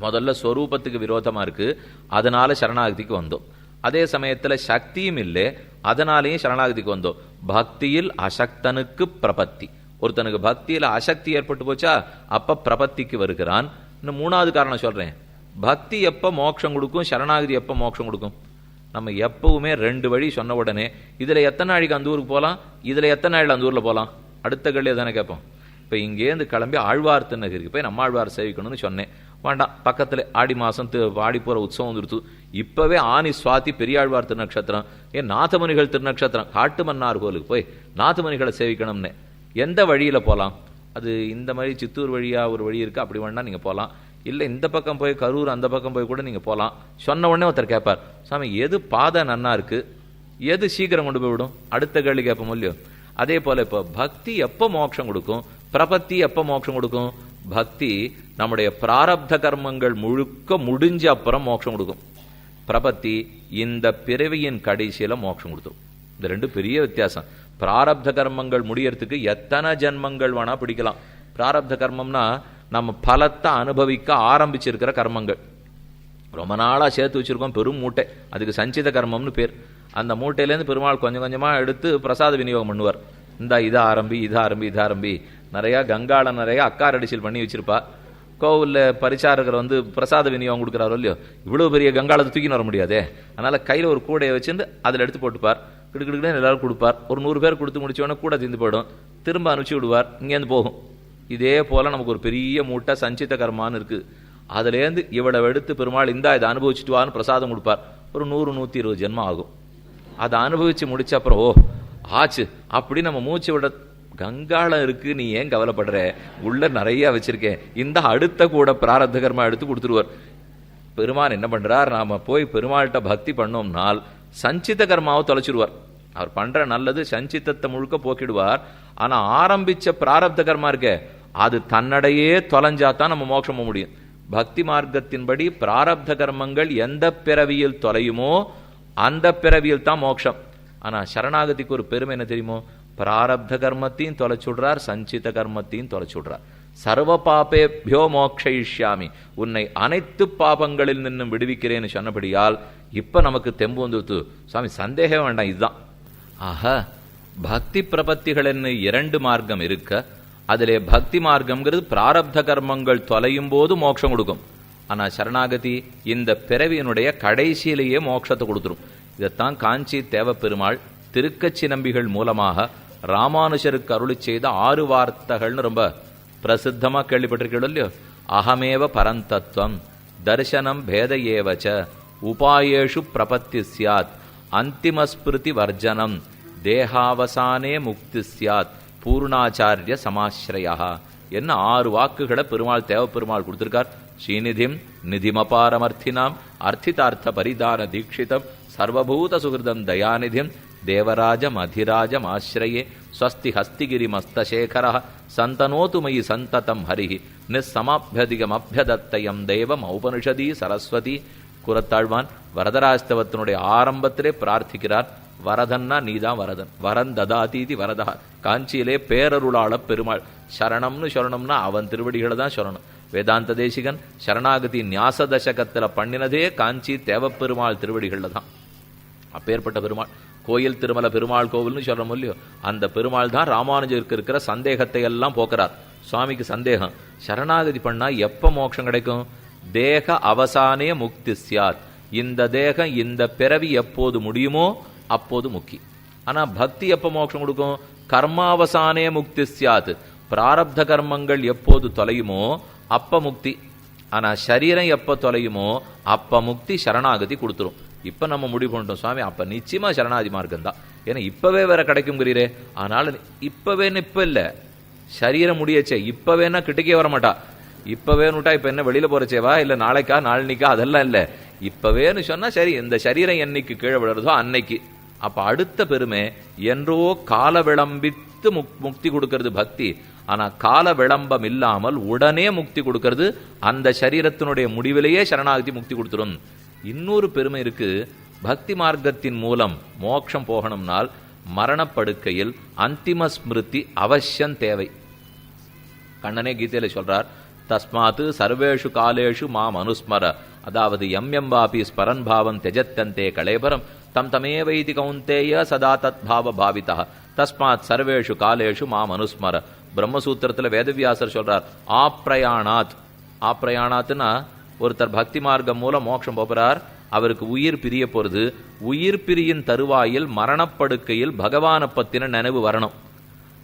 முதல்ல ஸ்வரூபத்துக்கு விரோதமா இருக்கு, அதனால சரணாகதிக்கு வந்தோம். அதே சமயத்துல சக்தியும் இல்லை, அதனாலேயும் சரணாகதிக்கு வந்தோம். பக்தியில் அசக்தனுக்கு பிரபத்தி. ஒருத்தனுக்கு பக்தியில அசக்தி ஏற்பட்டு போச்சா அப்ப பிரபத்திக்கு வருகிறான். இன்னும் மூணாவது காரணம் சொல்றேன். பக்தி எப்ப மோட்சம் கொடுக்கும், சரணாகதி எப்ப மோட்சம் கொடுக்கும்? நம்ம எப்பவுமே ரெண்டு வழி சொன்ன உடனே இதுல எத்தனை நாளைக்கு அந்த ஊருக்கு போகலாம், இதுல எத்தனை நாள் அந்த ஊர்ல போகலாம், அடுத்த கல்லே தானே கேட்போம். இப்ப இங்கேருந்து கிளம்பி ஆழ்வார் திருநகருக்கு போய் நம்ம ஆழ்வார் சேவிக்கணும்னு சொன்னேன். வேண்டாம், பக்கத்துல ஆடி மாசம் ஆடி போற உற்சவம் வந்துருத்து. இப்பவே ஆனி சுவாதி பெரியாழ்வார் திருநக்ஷத்திரம், ஏன் நாதமுனிகள் திருநக்ஷத்திரம், காட்டு மன்னார் கோயிலுக்கு போய் நாதமுனிகளை சேவிக்கணும்னு எந்த வழியில போகலாம்? அது இந்த மாதிரி சித்தூர் வழியா ஒரு வழி இருக்கு, அப்படி வேணா நீங்க போகலாம். இல்லை இந்த பக்கம் போய் கரூர் அந்த பக்கம் போய் கூட நீங்கள் போகலாம். சொன்ன உடனே ஒருத்தர் கேட்பார், சாமி எது பாதை நன்னா இருக்கு, எது சீக்கிரம் கொண்டு போய் விடும், அடுத்த கேள்வி கேட்போம் இல்லையோ. அதே போல இப்போ பக்தி எப்போ மோட்சம் கொடுக்கும், பிரபத்தி எப்போ மோட்சம் கொடுக்கும்? பக்தி நம்முடைய பிராரப்த கர்மங்கள் முழுக்க முடிஞ்ச அப்புறம் மோட்சம் கொடுக்கும். பிரபத்தி இந்த பிறவியின் கடைசியில மோட்சம் கொடுத்துரும். இந்த ரெண்டு பெரிய வித்தியாசம். பிராரப்த கர்மங்கள் முடியறதுக்கு எத்தனை ஜென்மங்கள் வேணா பிடிக்கலாம். பிராரப்த கர்மம்னா நம்ம பலத்தை அனுபவிக்க ஆரம்பிச்சிருக்கிற கர்மங்கள், ரொம்ப நாளா சேர்த்து வச்சிருக்கோம் பெரும் மூட்டை, அதுக்கு சஞ்சித கர்மம்னு பேர். அந்த மூட்டையிலேருந்து பெருமாள் கொஞ்சம் கொஞ்சமா எடுத்து பிரசாத விநியோகம் பண்ணுவார். இந்தா இதை ஆரம்பி இதை ஆரம்பி இதை ஆரம்பி. நிறைய கங்காள நிறைய அக்காரடிச்சல் பண்ணி வச்சிருப்பா. கோவில்ல பரிசாரகர் பிரசாத விநியோகம் கொடுக்குறாரோ இல்லையோ, இவ்வளவு பெரிய கங்காளத்தை தூக்கின்னு வர முடியாதே, அதனால கையில ஒரு கூடையை வச்சுட்டு அதில் எடுத்து போட்டுப்பார். கிடுக்கிடுன்னு எல்லாரும் கொடுப்பார். ஒரு 100 பேர் கொடுத்து முடிச்சோடனே கூட தீர்ந்து போயிடும், திரும்ப அனுப்பிச்சு விடுவார், இங்கேருந்து போகும். இதே போல நமக்கு ஒரு பெரிய மூட்டை சஞ்சித கர்மான்னு இருக்கு. அதுலேருந்து இவ்வளவு எடுத்து பெருமாள் இந்தா இதை அனுபவிச்சுட்டு வான்னு பிரசாதம் கொடுப்பார். ஒரு 100-120 ஜென்மம் ஆகும். அதை அனுபவிச்சு முடிச்ச அப்புறம் ஓ ஆச்சு அப்படி நம்ம மூச்சு விட, கங்காளம் இருக்கு நீ ஏன் கவலைப்படுற, உள்ள நிறைய வச்சிருக்கேன், இந்த அடுத்த கூட பிராரப்த கர்மா எடுத்து கொடுத்துருவார். பெருமான் என்ன பண்றார், நாம போய் பெருமாள்கிட்ட பக்தி பண்ணோம்னால் சஞ்சித கர்மாவை தொலைச்சிடுவார். அவர் பண்ற நல்லது சஞ்சித்தத்தை முழுக்க போக்கிடுவார். ஆனா ஆரம்பிச்ச பிராரப்த கர்மா இருக்க அது தன்னடையே தொலைஞ்சாதான் நம்ம மோட்சம் முடியும். பக்தி மார்க்கத்தின்படி பிராரப்த கர்மங்கள் எந்த பிறவியில் தொலையுமோ அந்த பிறவியில் தான் மோட்சம். ஆனா சரணாகதிக்கு ஒரு பெருமை என்ன தெரியுமோ, பிராரப்த கர்மத்தையும் தொலைச்சுடுறார், சஞ்சித கர்மத்தையும் தொலைச்சுடுறார். சர்வ பாபேபியோ மோக்ஷயிஷ்யாமி, உன்னை அனைத்து பாபங்களில் நின்னும் விடுவிக்கிறேன்னு சொன்னபடியால் இப்ப நமக்கு தெம்பு வந்துடுத்து. சுவாமி சந்தேகம் வேண்டாம், இதுதான். ஆக பக்தி பிரபத்திகள் என்ன 2 மார்க்கம் இருக்க, அதிலே பக்தி மார்க்கம்ங்கிறது பிராரப்த கர்மங்கள் தொலையும் போது மோட்சம் கொடுக்கும். ஆனா சரணாகதி இந்த பிறவியினுடைய கடைசியிலேயே மோட்சத்தை கொடுத்துரும். இதைத்தான் காஞ்சி தேவப்பெருமாள் திருக்கச்சி நம்பிகள் மூலமாக ராமானுஷருக்கு அருளி செய்த 6 வார்த்தைகள்னு ரொம்ப பிரசித்தமா கேள்விப்பட்டிருக்கீங்களோ இல்லையோ. அகமேவ பரந்தத்துவம் தர்சனம் பேத ஏவச்ச உபாயேஷு பிரபத்தி சியாத் அந்திமஸ்மிருதி வர்ஜனம் தேகாவசானே முக்தி சியாத் பூர்ணாச்சாரிய சமாஸ்ரயா என்ன 6 வாக்குகளை பெருமாள் தேவப்பெருமாள் கொடுத்திருக்கார். ஸ்ரீநிதிம் நிதிமபாரமர்த்தினாம் அர்த்திதார்த்த பரிதான தீட்சிதம் சர்வபூத சுகிருதம் தயாநிதிம் தேவராஜம் அதிராஜம் ஆசிரயே ஸ்வஸ்தி ஹஸ்திகிரி மஸ்தசேகர சந்தனோது மயி சந்ததம் ஹரிஹி நிஸ்ஸமாப்யதிகமப்யதத்தயம் தேவம் ஔபனிஷதி சரஸ்வதி. குரத்தாழ்வான் வரதராஸ்தவத்தினுடைய ஆரம்பத்திலே பிரார்த்திக்கிறார், வரதன்னா நீதான் வரதன், வரன் ததாதீதி வரதா. காஞ்சியிலே பேரருளாள பெருமாள் சரணம்னு சொல்லணும்னா அவன் திருவடிகளை தான் சொல்லணும். வேதாந்த தேசிகன் சரணாகதி ஞாச தசகத்தில் பண்ணினதே காஞ்சி தேவப்பெருமாள் திருவடிகளில் தான். அப்பேற்பட்ட பெருமாள் கோயில் திருமல பெருமாள் கோவில்னு சொல்றோம் இல்லையோ, அந்த பெருமாள் தான் ராமானுஜருக்கு இருக்கிற சந்தேகத்தை எல்லாம் போக்குறார். சுவாமிக்கு சந்தேகம், சரணாகதி பண்ணா எப்ப மோட்சம் கிடைக்கும்? தேக அவசானே முக்தி சியாத், இந்த தேகம் இந்த பிறவி எப்போது முடியுமோ அப்போது முக்கி. ஆனா பக்தி எப்ப மோட்சம் கொடுக்கும்? கர்மாவசானே முக்தி சியாத், பிராரப்த கர்மங்கள் எப்போது தொலையுமோ அப்ப முக்தி. ஆனா சரீரம் எப்ப தொலையுமோ அப்ப முக்தி சரணாகதி கொடுத்துரும். இப்ப நம்ம முடிவு பண்ணிட்டோம் சுவாமி, அப்ப நிச்சயமா சரணாகதி மார்க்கம் தான். ஏன்னா இப்பவே வேற கிடைக்குங்கிறீரே, அதனால இப்பவேன்னு இப்ப இல்ல, சரீரம் முடியச்சே இப்பவேன்னா கிட்டக்கே வர மாட்டா. இப்பவேன்னுட்டா இப்ப என்ன வெளியில போறச்சேவா இல்ல நாளைக்கா நாளைக்கா, அதெல்லாம் இல்ல. இப்பவேன்னு சொன்னா சரி, இந்த சரீரம் என்னைக்கு கீழே விழுறதோ அன்னைக்கு. அப்ப அடுத்த பெருமை என்றோ கால விளம்பித்து முக்தி கொடுக்கிறது பக்தி. ஆனா கால விளம்பம் இல்லாமல் உடனே முக்தி கொடுக்கிறது அந்த சரீரத்தினுடைய முடிவிலேயே சரணாகதி முக்தி கொடுத்துரும். இன்னொரு பெருமை இருக்கு, பக்தி மார்க்கத்தின் மூலம் மோட்சம் போகணும்னால் மரணப்படுக்கையில் அந்திம ஸ்மிருதி அவசியம் தேவை. கண்ணனே கீதையில சொல்றார், தஸ்மாத் சர்வேஷு காலேஷு மாம் அனுஸ்மர. அதாவது எம் வாபி ஸ்மரன் பாவம் தெஜத்தந்தே கலேபரம் தம் தமேவைதி கௌந்தேய சதா தத் பாவ பாவிதா தஸ்மாத் சர்வேஷு காலேஷு மாம் அனுஸ்மர. பிரம்மசூத்திரத்துல வேதவியாசர் சொல்றார், ஆப்ரயாணாத். ஆப்ரயாணாத்னா ஒருத்தர் பக்தி மார்க்கம் மூலம் மோட்சம் போகிறார், அவருக்கு உயிர் பிரிய போறது. உயிர் பிரியின் தருவாயில் மரணப்படுக்கையில் பகவானை பத்தின நினைவு வரணும்.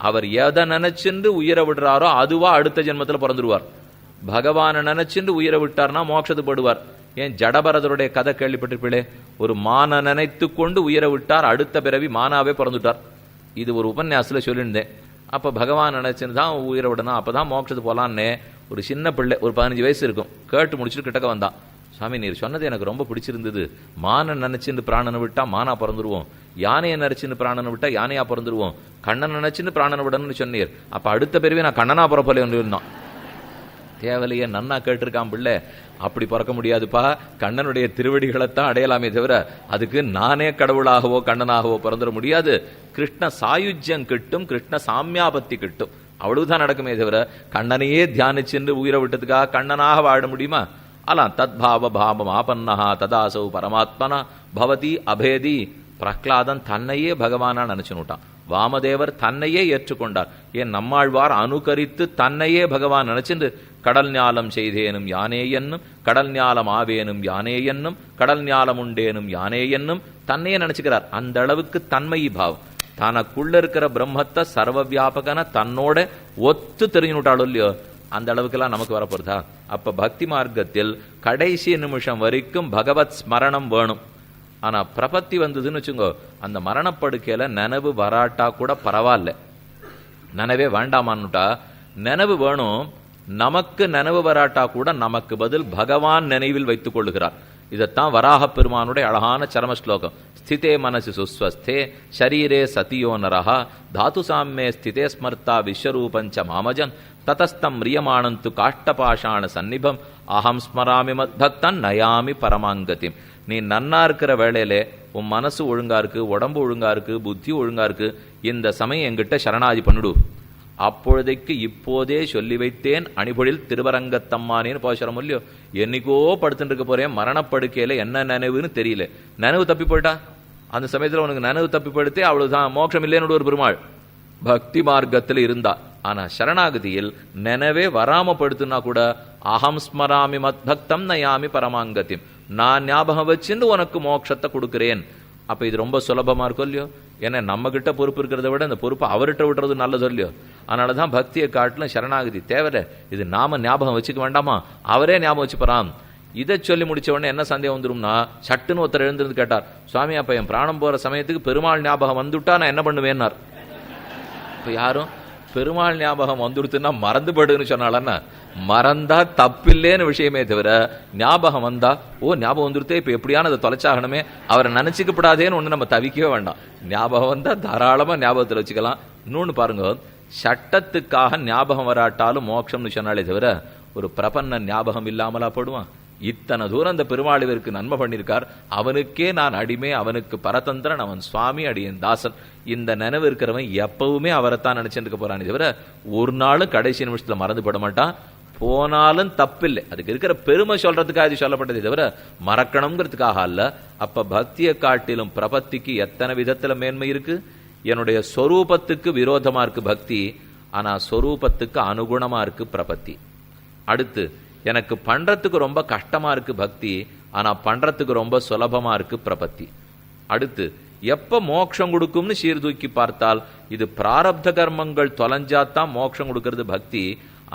அவர் எதை நினைச்சுண்டு உயிரை விடுறாரோ அதுவா அடுத்த ஜென்மத்துல பிறந்துருவார். பகவானை நினைச்சுண்டு உயிரை விட்டார்னா மோட்சத்து படுவார். ஏன் ஜடபரதருடைய கதை கேள்விப்பட்டிருப்பீளே, ஒரு மான நினைத்து கொண்டு உயிரை விட்டார், அடுத்த பிறவி மானாவே பிறந்துட்டார். இது ஒரு உபன்யாசத்துல சொல்லியிருந்தேன். அப்ப பகவான் நினைச்சுன்னு தான் உயிரை விடணும், அப்பதான் மோட்சத்து போலான்னு ஒரு சின்ன பிள்ளை, ஒரு 15 வயசு இருக்கும், கேட்டு முடிச்சுட்டு கிட்டக்க வந்தான். சுவாமி, நீர் சொன்னது எனக்கு ரொம்ப பிடிச்சிருந்தது. மானை நினைச்சுன்னு பிராணனை விட்டா மானா பிறந்துருவோம், யானையை நினைச்சுன்னு பிராணனை விட்டா யானையா பிறந்துருவோம், கண்ணன் நினைச்சுன்னு பிராணனை விடணும்னு சொன்னீர், அப்ப அடுத்த பிறவி நான் கண்ணனா பிறப்பல இருந்தான். தேவலையே நன்னா கேட்டிருக்கான் பிள்ளை. அப்படி பிறக்க முடியாதுப்பா, கண்ணனுடைய திருவடிகளைத்தான் அடையலாமே தவிர அதுக்கு நானே கடவுளாகவோ கண்ணனாகவோ பிறந்துட முடியாது. கிருஷ்ண சாயுஜ்யம் கிட்டும், கிருஷ்ண சாமியாபத்தி கிட்டும், அவ்வளவுதான் நடக்குமே தவிர கண்ணனையே தியானிச்சென்று உயிரை விட்டதுக்காக கண்ணனாக வாழ முடியுமா? அலாம் தத்பாவ பாவம் ஆபன்னஹா ததாசௌ பரமாத்மனா பவதி அபேதி. பிரஹ்லாதன் தன்னையே பகவானா நினைச்சுட்டான், வாமதேவர் தன்னையே ஏற்றுக்கொண்டார். ஏன் நம்மாழ்வார் அனுகரித்து தன்னையே பகவான் நினைச்சிருந்து கடல் ஞாலம் செய்தேனும் யானே என்னும், கடல் ஞாலம் ஆவேனும் யானே என்னும், கடல் ஞாலம் உண்டேனும் யானே என்னும் தன்னையே நினைச்சுக்கிறார். அந்த அளவுக்கு தன்மை பாவம், தனக்குள்ள இருக்கிற பிரம்மத்தை சர்வ வியாபகன தன்னோட ஒத்து தெரிஞ்சுட்டாலும் இல்லையோ, அந்த அளவுக்கெல்லாம் நமக்கு வரப்போறதா? அப்ப பக்தி மார்க்கத்தில் கடைசி நிமிஷம் வரைக்கும் பகவத் ஸ்மரணம் வேணும். ஆனா பிரபத்தி வந்ததுன்னு வச்சுங்கோ, அந்த மரணப்படுக்கையில நினைவு வராட்டா கூட பரவாயில்ல, நினைவே வேண்டாமான்னுட்டா. நினைவு வேணும், நமக்கு நினைவு வராட்டா கூட நமக்கு பதில் பகவான் நினைவில் வைத்துக் கொள்ளுகிறார். இதைத்தான் வராக பெருமானுடைய அழகான சரம ஸ்லோகம். ஸ்திதே மனசு சுஸ்வஸ்தே ஷரீரே சதியோ நரஹா தாது சாம்யே ஸ்திதே ஸ்மர்த்தா விஸ்வரூபஞ்ச மாமஜன் ததஸ்தம் ரியமானந்து காஷ்டபாஷாண சந்நிபம் அகம் ஸ்மராமி மத்பக்தன் நயாமி பரமாங்கதிம். நீ நன்னா இருக்கிற வேளையிலே உன் மனசு ஒழுங்கா இருக்கு, உடம்பு ஒழுங்கா இருக்கு, புத்தி ஒழுங்கா இருக்கு, இந்த சமயம் என்கிட்ட சரணாதி பண்ணிடு. அப்பொழுதைக்கு இப்போதே சொல்லி வைத்தேன் அணிபொழில் திருவரங்கத்தம்மானேன்னு போசரம் இல்லையோ. என்னைக்கோ படுத்துட்டு இருக்க போறேன், மரணப்படுக்கையில என்ன நினைவுன்னு தெரியல, நினைவு தப்பி போயிட்டா அந்த சமயத்துல உனக்கு நினைவு தப்பி போயிடுத்தே அவ்வளவுதான், மோட்சம் இல்லைன்னு ஒரு பெருமாள் பக்தி மார்க்கத்தில் இருந்தா. ஆனா சரணாகதியில் நினைவே வராம படுத்துனா கூட அகம் ஸ்மராமி மத்பக்தம் நயாமி பரமாங்கத்தியம், நான் ஞாபகம் வச்சுன்னு உனக்கு மோட்சத்தை கொடுக்கிறேன். அப்ப இது ரொம்ப சுலபமா இருக்கும் இல்லையோ. ஏன்னா நம்ம கிட்ட பொறுப்பு இருக்கிறத விட இந்த பொறுப்பு அவர்கிட்ட விடுறது நல்லது இல்லையோ. அதனாலதான் பக்தியை காட்டிலும் சரணாகதி தேவை. இது நாம ஞாபகம் வச்சுக்க வேண்டாமா, அவரே ஞாபகம் வச்சுப்பறான். இதை சொல்லி முடிச்ச உடனே என்ன சந்தேகம் வந்துரும்னா, சட்டுன்னு ஒருத்தர் எழுந்திருந்து கேட்டார், சுவாமி அப்ப என் பிராணம் போற சமயத்துக்கு பெருமாள் ஞாபகம் வந்துட்டா நான் என்ன பண்ணுவேன்னார். இப்ப யாரும் பெருமாள் ஞாபகம் வந்துடுத்துன்னா மறந்து படுன்னு சொன்னாலன்னா, மறந்தா தப்பில்லேன்னு விஷயமே தவிர ஞாபகம் வந்தா ஓ ஞாபகம் வந்துடுத்தே இப்ப எப்படியான அதை தொலைச்சாகணுமே அவரை நினைச்சுக்கப்படாதேன்னு ஒண்ணு நம்ம தவிக்கவே வேண்டாம். ஞாபகம் வந்தா தாராளமா ஞாபகத்தில் வச்சுக்கலாம். இன்னொன்னு பாருங்க, சட்டத்துக்காக ஞாபகம் வராட்டாலும் மோட்சம்னு சொன்னாலே தவிர ஒரு பிரபன்ன ஞாபகம் இல்லாமலா போடுவான். இத்தனை தூரம் அந்த பெருமாள் இவருக்கு நன்மை பண்ணியிருக்கார், அவனுக்கே நான் அடிமை, அவனுக்கு பரதந்திரன், அவன் சுவாமி, அடியன் தாசன். இந்த நினைவு இருக்கிறவன் எப்பவுமே அவரைத்தான் நினைச்சுட்டு இருக்க போறானே தவிர ஒரு நாளும் கடைசி நிமிஷத்துல மறந்து போட மாட்டான். போனாலும் தப்பில்லை, அதுக்கு இருக்கிற பெருமை சொல்றதுக்காக இது சொல்லப்பட்டதை தவிர மறக்கணுங்கிறதுக்காக அல்ல. அப்ப பக்தியை காட்டிலும் பிரபத்திக்கு எத்தனை விதத்துல மேன்மை இருக்கு. என்னுடைய சொரூபத்துக்கு விரோதமா இருக்கு பக்தி, ஆனா சொரூபத்துக்கு அனுகுணமா இருக்கு பிரபத்தி. அடுத்து எனக்கு பண்றதுக்கு ரொம்ப கஷ்டமா இருக்கு பக்தி, ஆனா பண்றதுக்கு ரொம்ப சுலபமா இருக்கு பிரபத்தி. அடுத்து எப்ப மோட்சம் கொடுக்கும்னு சீர்தூக்கி பார்த்தால் இது பிராரப்த கர்மங்கள் தொலைஞ்சாத்தான் மோட்சம் கொடுக்கிறது பக்தி,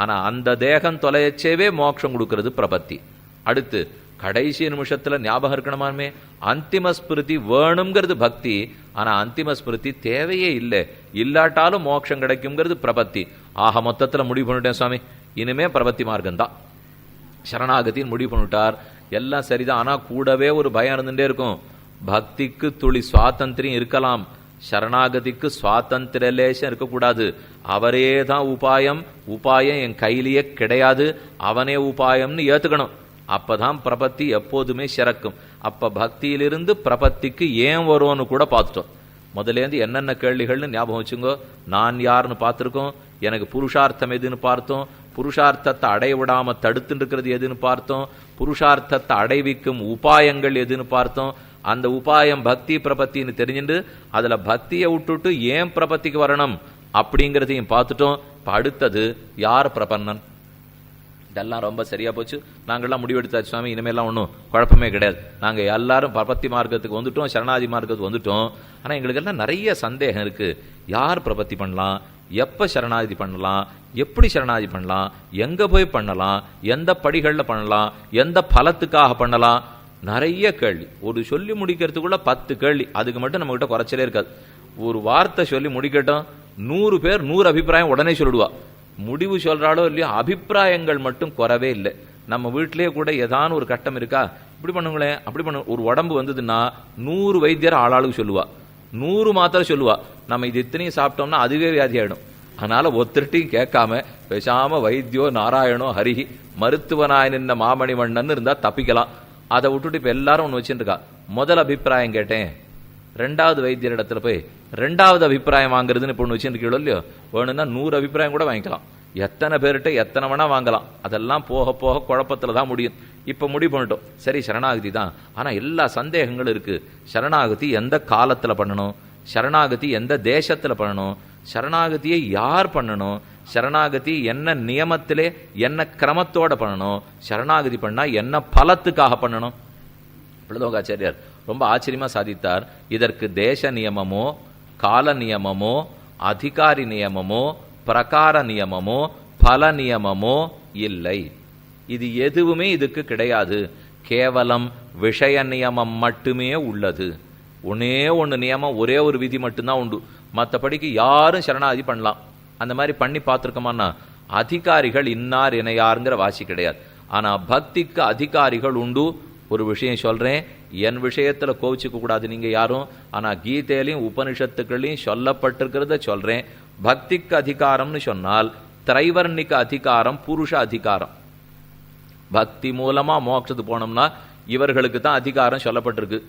ஆனா அந்த தேகம் தொலைச்சேவே மோட்சம் கொடுக்கிறது பிரபத்தி. அடுத்து கடைசி நிமிஷத்துல ஞாபகம் இருக்கணுமாமே, அந்திம ஸ்மிருதி வேணுங்கிறது பக்தி, ஆனா அந்திம ஸ்மிருதி தேவையே இல்லை, இல்லாட்டாலும் மோட்சம் கிடைக்குங்கிறது பிரபத்தி. ஆக மொத்தத்துல முடிவு பண்ணிட்டேன் சுவாமி, இனிமே பிரபத்தி மார்க்கம்தான். சரணாகத்தின் முடிவு பண்ணிட்டார், எல்லாம் சரிதான். ஆனா கூடவே ஒரு பயம் இருந்துட்டே இருக்கும். பக்திக்கு துளி சுவாதந்திரியம் இருக்கலாம், சரணாகதிக்கு சுவாதந்திரலேசம் இருக்கக்கூடாது. அவரே தான் உபாயம், உபாயம் என் கையிலேயே கிடையாது, அவனே உபாயம்னு ஏத்துக்கணும். அப்பதான் பிரபத்தி எப்போதுமே சிறக்கும். அப்ப பக்தியிலிருந்து பிரபத்திக்கு ஏன் வரும்னு கூட பார்த்துட்டோம். முதலேருந்து என்னென்ன கேள்விகள்னு ஞாபகம் வச்சுங்கோ. நான் யாருன்னு பார்த்துருக்கோம், எனக்கு புருஷார்த்தம் எதுன்னு பார்த்தோம், புருஷார்த்தத்தை அடைய விடாம தடுத்துட்டு இருக்கிறது எதுன்னு பார்த்தோம். புருஷார்த்தத்தை அடைவிக்கும் உபாயங்கள் எதுன்னு பார்த்தோம். அந்த உபாயம் பக்தி பிரபத்தின்னு தெரிஞ்சுட்டு அதுல பக்தியை விட்டுட்டு ஏன் பிரபத்திக்கு வரணும் அப்படிங்கிறதையும் பார்த்துட்டோம். இப்ப அடுத்தது யார் பிரபன்னன்? இதெல்லாம் ரொம்ப சரியா போச்சு. நாங்கள்லாம் முடிவெடுத்தாச்சு சுவாமி, இனிமேலாம் ஒன்றும் குழப்பமே கிடையாது. நாங்க எல்லாரும் பிரபத்தி மார்க்கத்துக்கு வந்துட்டோம், சரணாதி மார்க்கத்துக்கு வந்துட்டோம். ஆனா எங்களுக்கு எல்லாம் நிறைய சந்தேகம் இருக்கு. யார் பிரபத்தி பண்ணலாம், எப்ப சரணாதி பண்ணலாம், எப்படி சரணாதி பண்ணலாம், எங்க போய் பண்ணலாம், எந்த படிகள்ல பண்ணலாம், எந்த பலத்துக்காக பண்ணலாம், நிறைய கேள்வி. ஒரு சொல்லி முடிக்கிறதுக்குள்ள 10 கேள்வி. அதுக்கு மட்டும் நம்ம கிட்ட குறைச்சலே இருக்காது. ஒரு வார்த்தை சொல்லி முடிக்கட்டும், 100 பேர் 100 அபிப்பிராயம் உடனே சொல்லிடுவா. முடிவு சொல்றாளோ இல்லையோ அபிப்பிராயங்கள் மட்டும் குறவே இல்லை. நம்ம வீட்டிலேயே கூட ஏதான ஒரு கட்டம் இருக்கா, இப்படி பண்ணுங்களேன் அப்படி பண்ணு. ஒரு உடம்பு வந்ததுன்னா 100 வைத்தியர் ஆளாளுக்கு சொல்லுவா, 100 மாத்திரை சொல்லுவா. நம்ம இது இத்தனையும் சாப்பிட்டோம்னா அதுவே வியாதி ஆயிடும். அதனால ஒருத்தர்ட்டையும் கேட்காம பேசாம வைத்தியோ நாராயணோ ஹரிஹி மருத்துவனாய் நின்ன மாமணி மன்னன் இருந்தா தப்பிக்கலாம். அதை விட்டுட்டு இப்ப எல்லாரும் ஒன்று வச்சுட்டு இருக்கா. முதல் அபிப்பிராயம் கேட்டேன், 2வது வைத்தியர் இடத்துல போய் 2வது அபிப்பிராயம் வாங்குறதுன்னு இப்போ ஒன்று வச்சுருக்கீங்களோ இல்லையோ, வேணும்னா 100 அபிப்பிராயம் கூட வாங்கிக்கலாம். எத்தனை பேர்கிட்ட எத்தனை வேணா வாங்கலாம். அதெல்லாம் போக போக குழப்பத்துல தான் முடியும். இப்ப முடிவு பண்ணிட்டோம், சரி சரணாகதி தான். ஆனா எல்லா சந்தேகங்களும் இருக்கு. சரணாகதி எந்த காலத்துல பண்ணணும், சரணாகதி எந்த தேசத்துல பண்ணணும், சரணாகதியை யார் பண்ணணும், சரணாகதி என்ன நியமத்திலே என்ன கிரமத்தோட பண்ணணும், சரணாகதி பண்ணா என்ன பலத்துக்காக பண்ணணும். பிள்ளதோகாச்சாரியார் ரொம்ப ஆச்சரியமா சாதித்தார். இதற்கு தேச நியமமோ கால நியமமோ அதிகாரி நியமமோ பிரகார நியமமோ பல நியமமோ இல்லை. இது எதுவுமே இதுக்கு கிடையாது. கேவலம் விஷய நியமம் மட்டுமே உள்ளது. ஒன்னே ஒன்று நியமம், ஒரே ஒரு விதி மட்டும்தான் உண்டு. மற்றபடிக்கு யாரும் சரணாகதி பண்ணலாம். அந்த மாதிரி பண்ணி பார்த்துருக்கோமான்னா அதிகாரிகள் இன்னார் இணையாருங்கிற வாசி கிடையாது. ஆனா பக்திக்கு அதிகாரிகள் உண்டு. ஒரு விஷயம் சொல்றேன், என் விஷயத்துல கோவிச்சுக்க கூடாது நீங்க யாரும். ஆனா கீதையிலையும் உபனிஷத்துக்களையும் சொல்லப்பட்டிருக்கிறத சொல்றேன். பக்திக்கு அதிகாரம்னு சொன்னால் திரைவர்ணிக அதிகாரம், புருஷ அதிகாரம். பக்தி மூலமா மோட்சத்துக்கு போனோம்னா இவர்களுக்கு தான் அதிகாரம் சொல்லப்பட்டிருக்கு.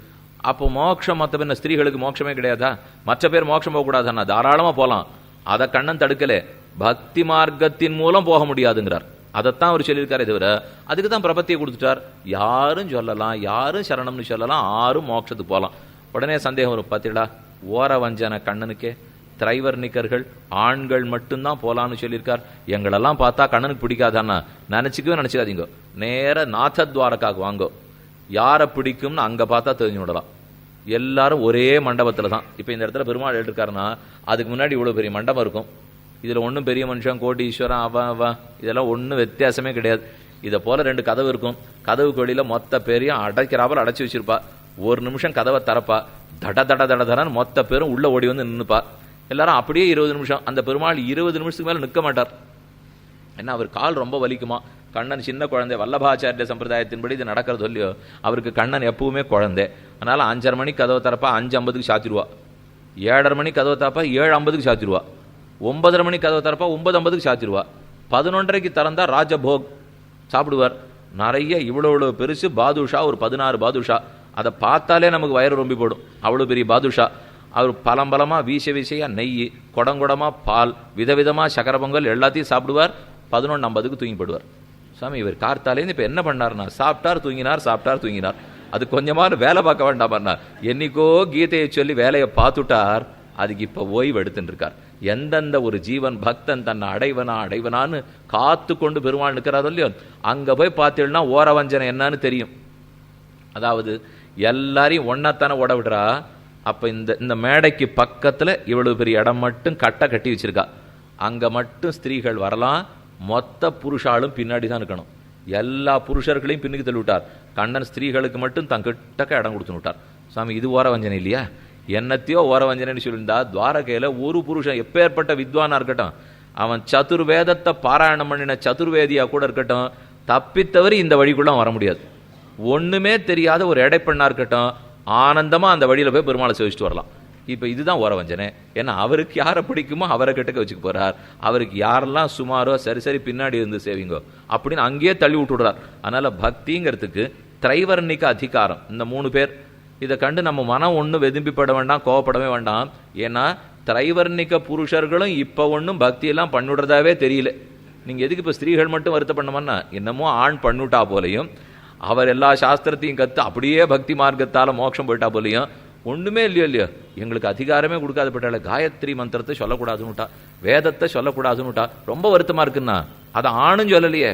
அப்போ மோட்சம் மற்ற பின்ன ஸ்திரீகளுக்கு மோட்சமே கிடையாதா? மற்ற பேர் மோட்சம் போகக்கூடாதுன்னா தாராளமா போகலாம். அதை கண்ணன் தடுக்கலே. பக்தி மார்க்கத்தின் மூலம் போக முடியாதுங்கிறார். அதைத்தான் அவர் சொல்லியிருக்காரே தவிர அதுக்கு தான் பிரபத்தியை கொடுத்துட்டார். யாரும் சொல்லலாம், யாரும் சரணம்னு சொல்லலாம், யாரும் மோட்சத்துக்கு போகலாம். உடனே சந்தேகம் வரும், பார்த்தீங்களா ஓர வஞ்சன கண்ணனுக்கே திரைவர்ணிகர்கள் ஆண்கள் மட்டும்தான் போலான்னு சொல்லியிருக்கார். எங்களெல்லாம் பார்த்தா கண்ணனுக்கு பிடிக்காதான்னா நினைச்சுக்காதீங்க. நேர நாதத்வாரக்காக வாங்கோ, யாரை பிடிக்கும்னு அங்க பார்த்தா தெரிஞ்சு விடலாம். எல்லாரும் ஒரே மண்டபத்துல தான். இப்ப இந்த இடத்துல பெருமாள் எழுதிருக்காருன்னா அதுக்கு முன்னாடி இவ்வளவு பெரிய மண்டபம் இருக்கும். இதுல ஒன்றும் பெரிய மனுஷன் கோட்டீஸ்வரன் அவன் இதெல்லாம் ஒன்றும் வித்தியாசமே கிடையாது. இதை போல 2 கதவு இருக்கும். கதவுக்கு வெளியில மொத்த பேரையும் அடைக்கிறாமல் அடைச்சி வச்சிருப்பா. ஒரு நிமிஷம் கதவை தரப்பா, தட தட தட தடன்னு மொத்த பேரும் உள்ள ஓடி வந்து நின்றுப்பா. எல்லாரும் அப்படியே 20 நிமிஷம். அந்த பெருமாள் 20 நிமிஷத்துக்கு மேல நிற்க மாட்டார். ஏன்னா அவர் கால் ரொம்ப வலிக்குமா. கண்ணன் சின்ன குழந்தை, வல்லபாச்சாரிய சம்பிரதாயத்தின்படி இது நடக்கிறது இல்லையோ, அவருக்கு கண்ணன் எப்பவுமே குழந்தை. அதனால 5:30 மணிக்கு கதவை தரப்பா 5:50க்கு சாத்திடுவா, 7:30 மணிக்கு கதவை தரப்பா 7:50க்கு சாத்திடுவா, 9:30 மணிக்கு கதவை தரப்பா 9:50க்கு சாத்திடுவா, 11:30க்கு திறந்தா ராஜபோக் சாப்பிடுவார். நிறைய இவ்வளவு பெருசு பாதுஷா, ஒரு 16 பாதுஷா. அதை பார்த்தாலே நமக்கு வயிறு ரொம்பி போடும், அவ்வளவு பெரிய பாதுஷா. அவர் பலம்பலமா வீசையா நெய், குடங்குடமா பால், விதவிதமா சக்கர பொங்கல் எல்லாத்தையும் சாப்பிடுவார். 11:50க்கு தூங்கி போடுவார். சாமி இவர் கார்த்தாலேருந்து இப்ப என்ன பண்ணார்னா சாப்பிட்டார் தூங்கினார். அது கொஞ்சமான வேலை பார்க்க வேண்டாமா? என்னைக்கோ கீதையை சொல்லி வேலையை பார்த்துட்டார். அதுக்கு இப்ப ஓய்வு எடுத்துட்டு இருக்கார். எந்தெந்த ஒரு ஜீவன் பக்தன் தன்னை அடைவனான்னு காத்து கொண்டு பெருமாள் நிற்கிறாரோ இல்லையோ, அங்க போய் பார்த்தீங்கன்னா ஓரவஞ்சனை என்னன்னு தெரியும். அதாவது எல்லாரையும் ஒன்னத்தானே ஓட விடுறா. அப்ப இந்த மேடைக்கு பக்கத்துல இவ்வளவு பெரிய இடம் மட்டும் கட்டி வச்சிருக்கா. அங்க மட்டும் ஸ்திரீகள் வரலாம். மொத்த புருஷாலும் பின்னாடி தான் இருக்கணும். எல்லா புருஷர்களையும் பின்னுக்கு தள்ளிவிட்டார். கண்ணன் ஸ்திரீகளுக்கு மட்டும் தன் கிட்டக்க இடம் கொடுத்து விட்டார். சுவாமி இது ஓரவஞ்சனை இல்லையா? என்னத்தையோ ஓரவஞ்சனைன்னு சொல்லியிருந்தா துவாரகையில ஒரு புருஷன் எப்பேற்பட்ட வித்வானா இருக்கட்டும், அவன் சதுர்வேதத்தை பாராயணம் பண்ணின சதுர்வேதியா கூட இருக்கட்டும், தப்பித்தவரை இந்த வழிக்குள்ள வர முடியாது. ஒண்ணுமே தெரியாத ஒரு எடைப்பெண்ணா இருக்கட்டும், ஆனந்தமா அந்த வழியில போய் பெருமாளை சேவிச்சுட்டு வரலாம். இப்ப இதுதான் ஓரவஞ்சனை. ஏன்னா அவருக்கு யாரை பிடிக்குமோ அவரை கிட்டக்க வச்சுக்க போறார். அவருக்கு யாரெல்லாம் சுமாரோ சரி பின்னாடி இருந்து சேவிங்கோ அப்படின்னு அங்கேயே தள்ளி விட்டுடுறார். அதனால பக்திங்கிறதுக்கு திரைவர்ணிக அதிகாரம். இந்த 3 பேர் இதை கண்டு நம்ம மனம் ஒன்றும் வெதும்பிப்பட வேண்டாம், கோவப்படவே வேண்டாம். ஏன்னா திரைவர்ணிக புருஷர்களும் இப்ப ஒன்றும் பக்தியெல்லாம் பண்ணிவிடுறதாவே தெரியல. நீங்க எதுக்கு இப்ப ஸ்திரீகள் மட்டும் வருத்தப்படணும்னா, என்னமோ ஆண் பண்ணுட்டா போலையும் அவர் எல்லா சாஸ்திரத்தையும் கத்து அப்படியே பக்தி மார்க்கத்தால மோட்சம் போயிட்டா போலையும் ஒண்ணுமே இல்லையோ எங்களுக்கு அதிகாரமே கொடுக்காத பட்டால காயத்ரி மந்திரத்தை சொல்லக்கூடாதுன்னுட்டா, வேதத்தை சொல்லக்கூடாதுன்னுட்டா, ரொம்ப வருத்தமா இருக்குன்னா அதை ஆணும் சொல்லலையே,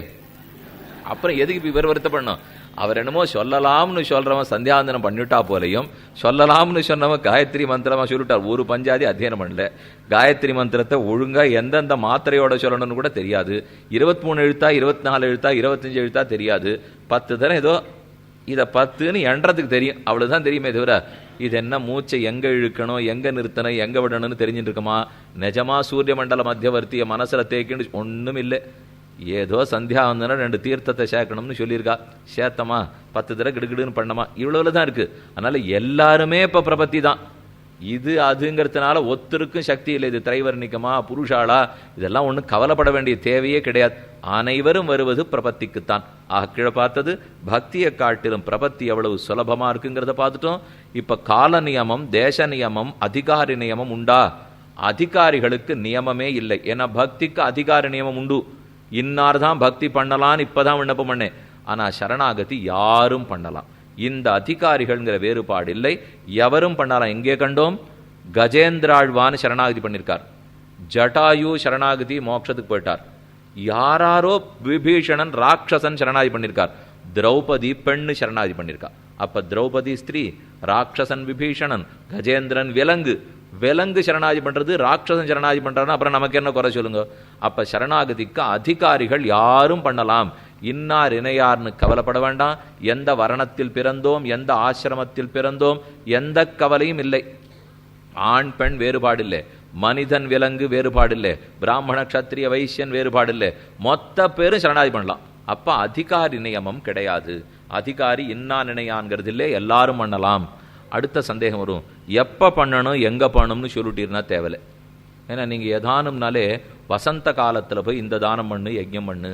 அப்புறம் எதுக்கு இவர் வருத்தப்படணும்? அவர் என்னமோ சொல்லலாம்னு சொல்றவன் சந்தியாவந்தனம் பண்ணிட்டா போலையும் சொல்லலாம்னு சொன்னவன் காயத்ரி மந்திரமா சொல்லிட்டார். ஒரு பஞ்சாதி அத்தியனம் பண்ணல, காயத்ரி மந்திரத்தை ஒழுங்கா எந்தெந்த மாத்திரையோட சொல்லணும்னு கூட தெரியாது, 23 எழுத்தா 24 எழுத்தா 25 எழுத்தா தெரியாது, 10 தரம் ஏதோ இதை 10ன்னு எண்றதுக்கு தெரியும், அவ்வளவுதான் தெரியுமே தவிர இது என்ன மூச்சை எங்க இழுக்கணும் எங்க நிறுத்தணும் எங்க விடணும்னு தெரிஞ்சுட்டு இருக்குமா? நிஜமா சூரிய மண்டல மத்தியவர்த்திய மனசுல தேய்க்குன்னு ஒண்ணும் இல்லை. ஏதோ சந்தியாவந்தனம் 2 தீர்த்தத்தை சேர்க்கணும்னு சொல்லியிருக்கா, சேர்த்தமா 10 தடவை கிடுகிடுன்னு பண்ணமா, இவ்வளவுதான் இருக்கு. அதனால எல்லாருமே இப்ப பிரபத்தி தான். இது அதுங்கிறதுனால ஒத்தருக்கும் சக்தி இல்லை. இது திரைவர்ணிக்கமா புருஷாளா இதெல்லாம் ஒன்றும் கவலைப்பட வேண்டிய தேவையே கிடையாது. அனைவரும் வருவது பிரபத்திக்குத்தான். ஆக கீழே பார்த்தது பக்தியை காட்டிலும் பிரபத்தி எவ்வளவு சுலபமா இருக்குங்கிறத பார்த்துட்டோம். இப்ப கால நியமம், தேச நியமம், அதிகாரி நியமம் உண்டா? அதிகாரிகளுக்கு நியமமே இல்லை. ஏன்னா பக்திக்கு அதிகார நியமம் உண்டு. இன்னார் தான் பக்தி பண்ணலான்னு இப்பதான் விண்ணப்பம் பண்ணேன். ஆனா சரணாகதி யாரும் பண்ணலாம். இந்த அதிகாரிகள்ங்கிற வேறுபாடு இல்லை, எவரும் பண்ணலாம். எங்கே கண்டோம்? கஜேந்திராழ்வான் சரணாகதி பண்ணிருக்கார், ஜட்டாயு சரணாகதி மோட்சத்துக்கு போயிட்டார், யாராரோ விபீஷணன் ராட்சசன் சரணாகதி பண்ணிருக்கார், திரௌபதி பெண்ணு சரணாகதி பண்ணிருக்கார். அப்ப திரௌபதி ஸ்திரீ, ராட்சசன் விபீஷணன், கஜேந்திரன் விலங்கு. விலங்கு சரணாகதி பண்றது, ராட்சசன் சரணாகதி பண்றாருன்னா அப்புறம் நமக்கு என்ன குறை சொல்லுங்க? அப்ப சரணாகதிக்கு அதிகாரிகள் யாரும் பண்ணலாம். இன்னார் இணையார்னு கவலைப்பட வேண்டாம். எந்த வர்ணத்தில் பிறந்தோம், எந்த ஆசிரமத்தில் பிறந்தோம், எந்த கவலையும் இல்லை. ஆண் பெண் வேறுபாடு இல்லை, மனிதன் விலங்கு வேறுபாடு இல்லை, பிராமண கத்திரிய வைசியன் வேறுபாடு இல்லை, மொத்த பேரும் சரணாகதி பண்ணலாம். அப்ப அதிகாரி நியமம் கிடையாது. அதிகாரி இன்னா நினையான்கிறது இல்லை, எல்லாரும் பண்ணலாம். அடுத்த சந்தேகம் வரும், எப்ப பண்ணணும் எங்க பண்ணணும்னு சொல்லிட்டீர்னா தேவையில்லை. ஏன்னா நீங்க எதானும்னாலே வசந்த காலத்துல போய் இந்த தானம் பண்ணு யஜ்ஞம் பண்ணு,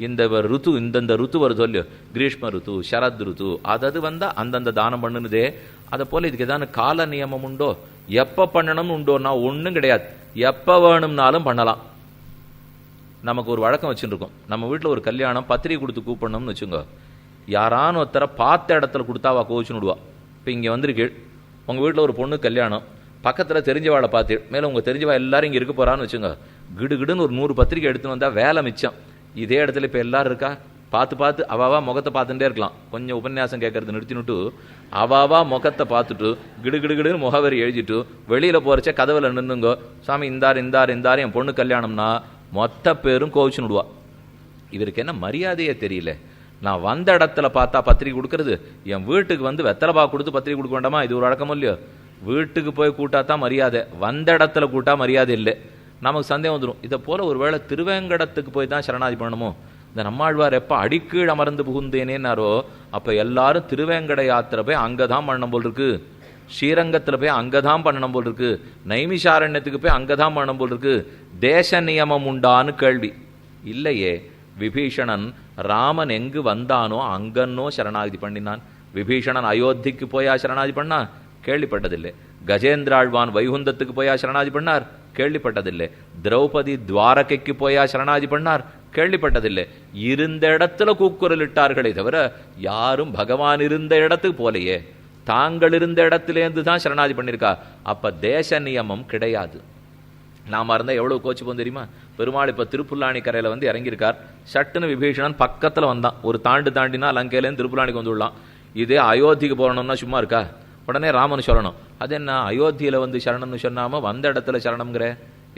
இந்த ருத்து இந்தந்த ருத்து வருதோ இல்லையோ, கிரீஷ்ம ருத்து சரத் ருத்து அது வந்தா அந்தந்த தானம் பண்ணுனதே. அதை போல இதுக்கு ஏதாவது கால நியமம் உண்டோ? எப்ப பண்ணணும்னு உண்டோன்னா ஒன்றும் கிடையாது, எப்ப வேணும்னாலும் பண்ணலாம். நமக்கு ஒரு வழக்கம் வச்சுருக்கோம், நம்ம வீட்டில் ஒரு கல்யாணம் பத்திரிகை கொடுத்து கூப்பிடணும்னு வச்சுங்க, யாரான ஒருத்தர பார்த்த இடத்துல கொடுத்தாவா கோச்சுன்னு விடுவா. இப்போ இங்கே வந்திருக்கு உங்கள் வீட்டில் ஒரு பொண்ணு கல்யாணம், பக்கத்தில் தெரிஞ்சவாளை பார்த்து மேலே உங்கள் தெரிஞ்சவா எல்லாரும் இங்கே இருக்க போகிறான்னு வச்சுங்க, கிடுகிடுன்னு ஒரு 100 பத்திரிக்கை எடுத்துன்னு வந்தால் வேலை மிச்சம். இதே இடத்துல இப்போ எல்லாரும் இருக்கா, பார்த்து அவாவா முகத்தை பார்த்துட்டே இருக்கலாம். கொஞ்சம் உபன்யாசம் கேட்கறது நிறுத்தினுட்டு அவாவா முகத்தை பார்த்துட்டு கிடுகிடுகிடுன்னு முகவரி எழுதிட்டு வெளியில் போகிறச்ச கதவுல நின்றுங்கோ, சாமி இந்தார் என் பொண்ணு கல்யாணம்னா மொத்த பேரும் கோவிச்சுன்னு விடுவா. இவருக்கு என்ன மரியாதையே தெரியல. நான் வந்த இடத்துல பார்த்தா பத்திரிக்கை கொடுக்கறது, என் வீட்டுக்கு வந்து வெத்தலைபா கொடுத்து பத்திரிக்கை கொடுக்க வேண்டாமா? இது ஒரு வழக்கம் இல்லையோ. வீட்டுக்கு போய் கூட்டாதான் மரியாதை, வந்த இடத்துல கூட்டா மரியாதை இல்லை. நமக்கு சந்தேகம் வந்துடும், இதை போல ஒருவேளை திருவேங்கடத்துக்கு போய் தான் சரணாதி பண்ணணுமோ? இந்த நம்மாழ்வார் எப்ப அடிக்கீழ் அமர்ந்து புகுந்தேனேன்னாரோ அப்ப எல்லாரும் திருவேங்கட யாத்திரை போய் அங்கதான் பண்ணணும் போல் இருக்கு, ஸ்ரீரங்கத்துல போய் அங்கதான் பண்ணணும் போல் இருக்கு, நைமிஷாரண்யத்துக்கு போய் அங்கதான் பண்ணணும் போல் இருக்கு. தேச நியமம் உண்டான்னு கேள்வி இல்லையே. விபீஷணன் ராமன் எங்கு வந்தானோ அங்கன்னோ சரணாகதி பண்ணினான். விபீஷணன் அயோத்திக்கு போயா சரணாகதி பண்ணா? கேள்விப்பட்டதில்லை. கஜேந்திராழ்வான் வைகுந்தத்துக்கு போயா சரணாகதி பண்ணார்? கேள்விப்பட்டதில்லை. திரௌபதி துவாரகைக்கு போயா சரணாகதி பண்ணார்? கேள்விப்பட்டதில்லை. இருந்த இடத்துல கூக்குரல் இட்டார்களே தவிர யாரும் பகவான் இருந்த இடத்துக்கு போலையே, தாங்கள் இருந்த இடத்திலேருந்து தான் சரணாகதி பண்ணிருக்கா. அப்ப தேச நியமம் கிடையாது. நாம இருந்தா எவ்வளவு கோச்சு போகும் தெரியுமா? பெருமாள் இப்ப திருப்புல்லாணி கரையில வந்து இறங்கியிருக்கார், சட்டுன்னு விபீஷணன் பக்கத்துல வந்தான், ஒரு தாண்டினா லங்கையிலேருந்து திருப்புல்லாணிக்கு வந்துடலாம். இதே அயோத்திக்கு போறணும்னா சும்மா இருக்கா? உடனே ராமன் சொல்லணும், அது என்ன அயோத்தியில வந்து சரணம்னு சொன்னாம வந்த இடத்துல சரணம்ங்கிற,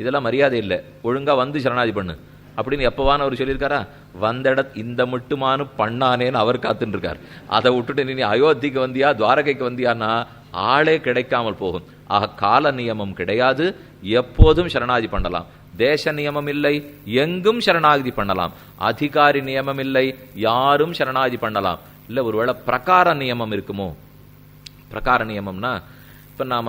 இதெல்லாம் மரியாதை இல்லை, ஒழுங்கா வந்து சரணாதி பண்ணு அப்படின்னு எப்பவான அவர் சொல்லியிருக்காரா? வந்த இந்த மட்டுமானு பண்ணானேன்னு அவர் காத்துட்டு இருக்கார். அதை விட்டுட்டு நீ அயோத்திக்கு வந்தியா துவாரகைக்கு வந்தியான்னா ஆளே கிடைக்காமல் போகும். ஆக கால நியமம் கிடையாது, எப்போதும் சரணாதி பண்ணலாம். தேச நியமம் இல்லை, எங்கும் சரணாகதி பண்ணலாம். அதிகாரி நியமம் இல்லை, யாரும் சரணாகதி பண்ணலாம். இல்லை ஒருவேளை பிரகார நியமம் இருக்குமோ? பிரகார நியமம்னா இப்போ நாம்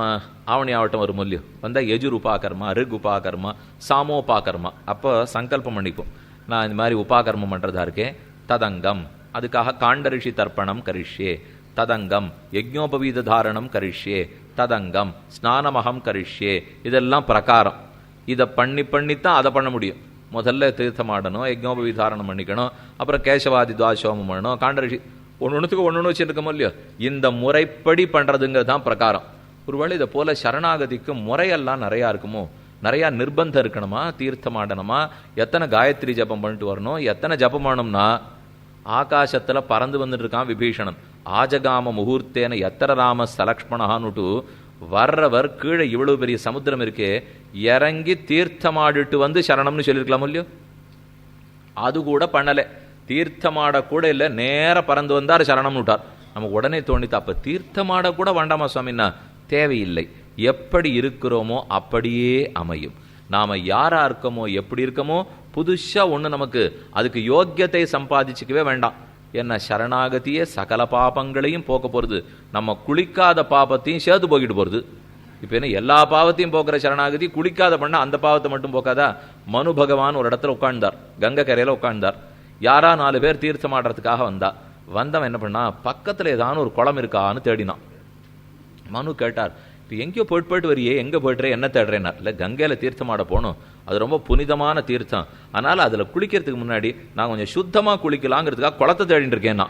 ஆவணி ஆவட்டம் ஒரு மூல்யம் வந்தால் எஜுர் உபாகர்மா, ரிக் உபாகர்மா, சாமோபாகர்மா. அப்போ சங்கல்பம் பண்ணிப்போம், நான் இந்த மாதிரி உபாகர்மம் பண்ணுறதா இருக்கேன். ததங்கம் அதுக்காக காண்டரிஷி தர்ப்பணம் கரிஷ்யே, ததங்கம் யஜ்ஞோபவீத தாரணம் கரிஷ்யே, ததங்கம் ஸ்நானமகம் கரிஷ்யே. இதெல்லாம் பிரகாரம். இதை பண்ணித்தான் அதை பண்ண முடியும். முதல்ல தீர்த்தமாடணும், யஜ்ஞோபவிதாரணம் பண்ணிக்கணும், அப்புறம் கேசவாதி துவாசோமம் பண்ணணும், காண்டரிஷி ஒன்றுத்துக்கு ஒன்று வச்சுருக்கோமோ இல்லையோ, இந்த முறைப்படி பண்ணுறதுங்கிறது தான் பிரகாரம். ஒருவேளை இதை போல சரணாகதிக்கு முறையெல்லாம் நிறையா இருக்குமோ, நிறையா நிர்பந்தம் இருக்கணுமா, தீர்த்தமாடணுமா, எத்தனை காயத்ரி ஜபம் பண்ணிட்டு வரணும், எத்தனை ஜபம் பண்ணணும்னா, ஆகாசத்தில் பறந்து வந்துட்டு இருக்கான் விபீஷணன், ஆஜகாம முகூர்த்தேன எத்தர ராம சலக்ஷ்மணான்னுட்டு வர்றவர் கீழே இவ்வளவு பெரிய சமுத்திரம் இருக்கே, இறங்கி தீர்த்தமாடிட்டு வந்து சரணம்னு சொல்லியிருக்கலாமோ இல்லையோ, அது கூட பண்ணலை. தீர்த்தமாட கூட இல்லை, நேர பறந்து வந்தார் சரணம்னு விட்டார். நமக்கு உடனே தோணித்து, அப்போ தீர்த்தமாட கூட வேண்டாமா சுவாமின்னா, தேவையில்லை. எப்படி இருக்கிறோமோ அப்படியே அமையும். நாம் யாரா இருக்கமோ எப்படி இருக்கமோ, புதுசாக ஒன்று நமக்கு அதுக்கு யோக்கியத்தை சம்பாதிச்சுக்கவே வேண்டாம். என்ன சரணாகதியே சகல பாபங்களையும் போக்க போகிறது, நம்ம குளிக்காத பாபத்தையும் சேர்த்து போக்கிட்டு போகிறது. இப்போ என்ன எல்லா பாவத்தையும் போக்குற சரணாகதி, குளிக்காத பண்ணால் அந்த பாவத்தை மட்டும் போக்காதா? மனு பகவான் ஒரு இடத்துல உட்கார்ந்தார், கங்கை கரையில் உட்கார்ந்தார். யாரா 4 பேர் தீர்த்தமாடுறதுக்காக வந்தவன் என்ன பண்ணா, பக்கத்தில் ஏதான ஒரு குளம் இருக்கான்னு தேடினான். மனு கேட்டார், இப்போ எங்கேயோ போயிட்டு வரியே, எங்கே போய்ட்டுறே, என்ன தேடுறேன்னா, இல்லை கங்கையில் தீர்த்தமாட போகணும், அது ரொம்ப புனிதமான தீர்த்தம், அதனால் அதில் குளிக்கிறதுக்கு முன்னாடி நான் கொஞ்சம் சுத்தமாக குளிக்கலாங்கிறதுக்காக குளத்தை தேடிட்டு இருக்கேன்னா.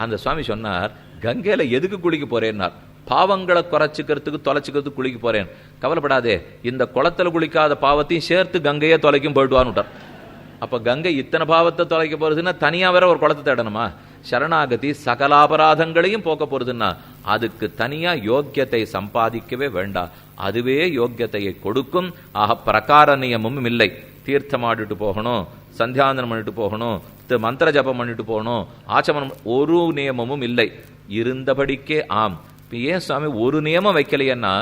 அந்த சுவாமி சொன்னார், கங்கையில் எதுக்கு குளிக்க போறேன்னார், பாவங்களை குறைச்சிக்கிறதுக்கு தொலைச்சிக்கிறதுக்கு குளிக்க போறேன், கவலைப்படாதே, இந்த குளத்தில் குளிக்காத பாவத்தையும் சேர்த்து கங்கையே தொலைக்கும் போயிடுவான்னு விட்டார். அப்போ கங்கை இத்தனை பாவத்தை தொலைக்க போறதுன்னா தனியாக வேற ஒரு குளத்தை தேடணுமா? சரணாகதி சகலாபராதங்களையும் போக்க போறதுன்னா அதுக்கு தனியா யோக்கியத்தை சம்பாதிக்கவே வேண்டாம், அதுவே யோக்கியத்தையை கொடுக்கும். ஆக பிரகார நியமும் இல்லை. தீர்த்தமாடிட்டு போகணும், சந்தியாந்தனம் பண்ணிட்டு போகணும், மந்திர ஜபம் பண்ணிட்டு போகணும், ஆச்சமனம், ஒரு நியமமும் இல்லை. இருந்தபடிக்கே ஆம். இப்போ ஏன் சுவாமி ஒரு நியமம் வைக்கலையன்னா,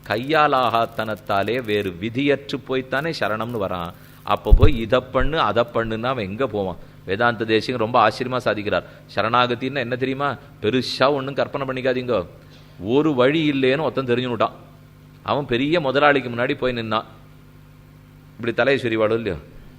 கையாலாகத்தனத்தாலே வேறு விதியற்று போய்த்தானே சரணம்னு வரான். அப்போ போய் இதை பண்ணு அதை பண்ணுன்னா அவன் எங்கே போவான்? வேதாந்த தேசிகம் ரொம்ப ஆச்சரியமாக சாதிக்கிறார். சரணாகத்தின்னா என்ன தெரியுமா? பெருசாக ஒன்றும் கற்பனை பண்ணிக்காதீங்க. ஒரு வழி இல்லைன்னு ஒருத்தன் தெரிஞ்சுட்டான். அவன் பெரிய முதலாளிக்கு முன்னாடி போய் நின்னான், இப்படி தலையை சொறிவாடும் இல்லையோ,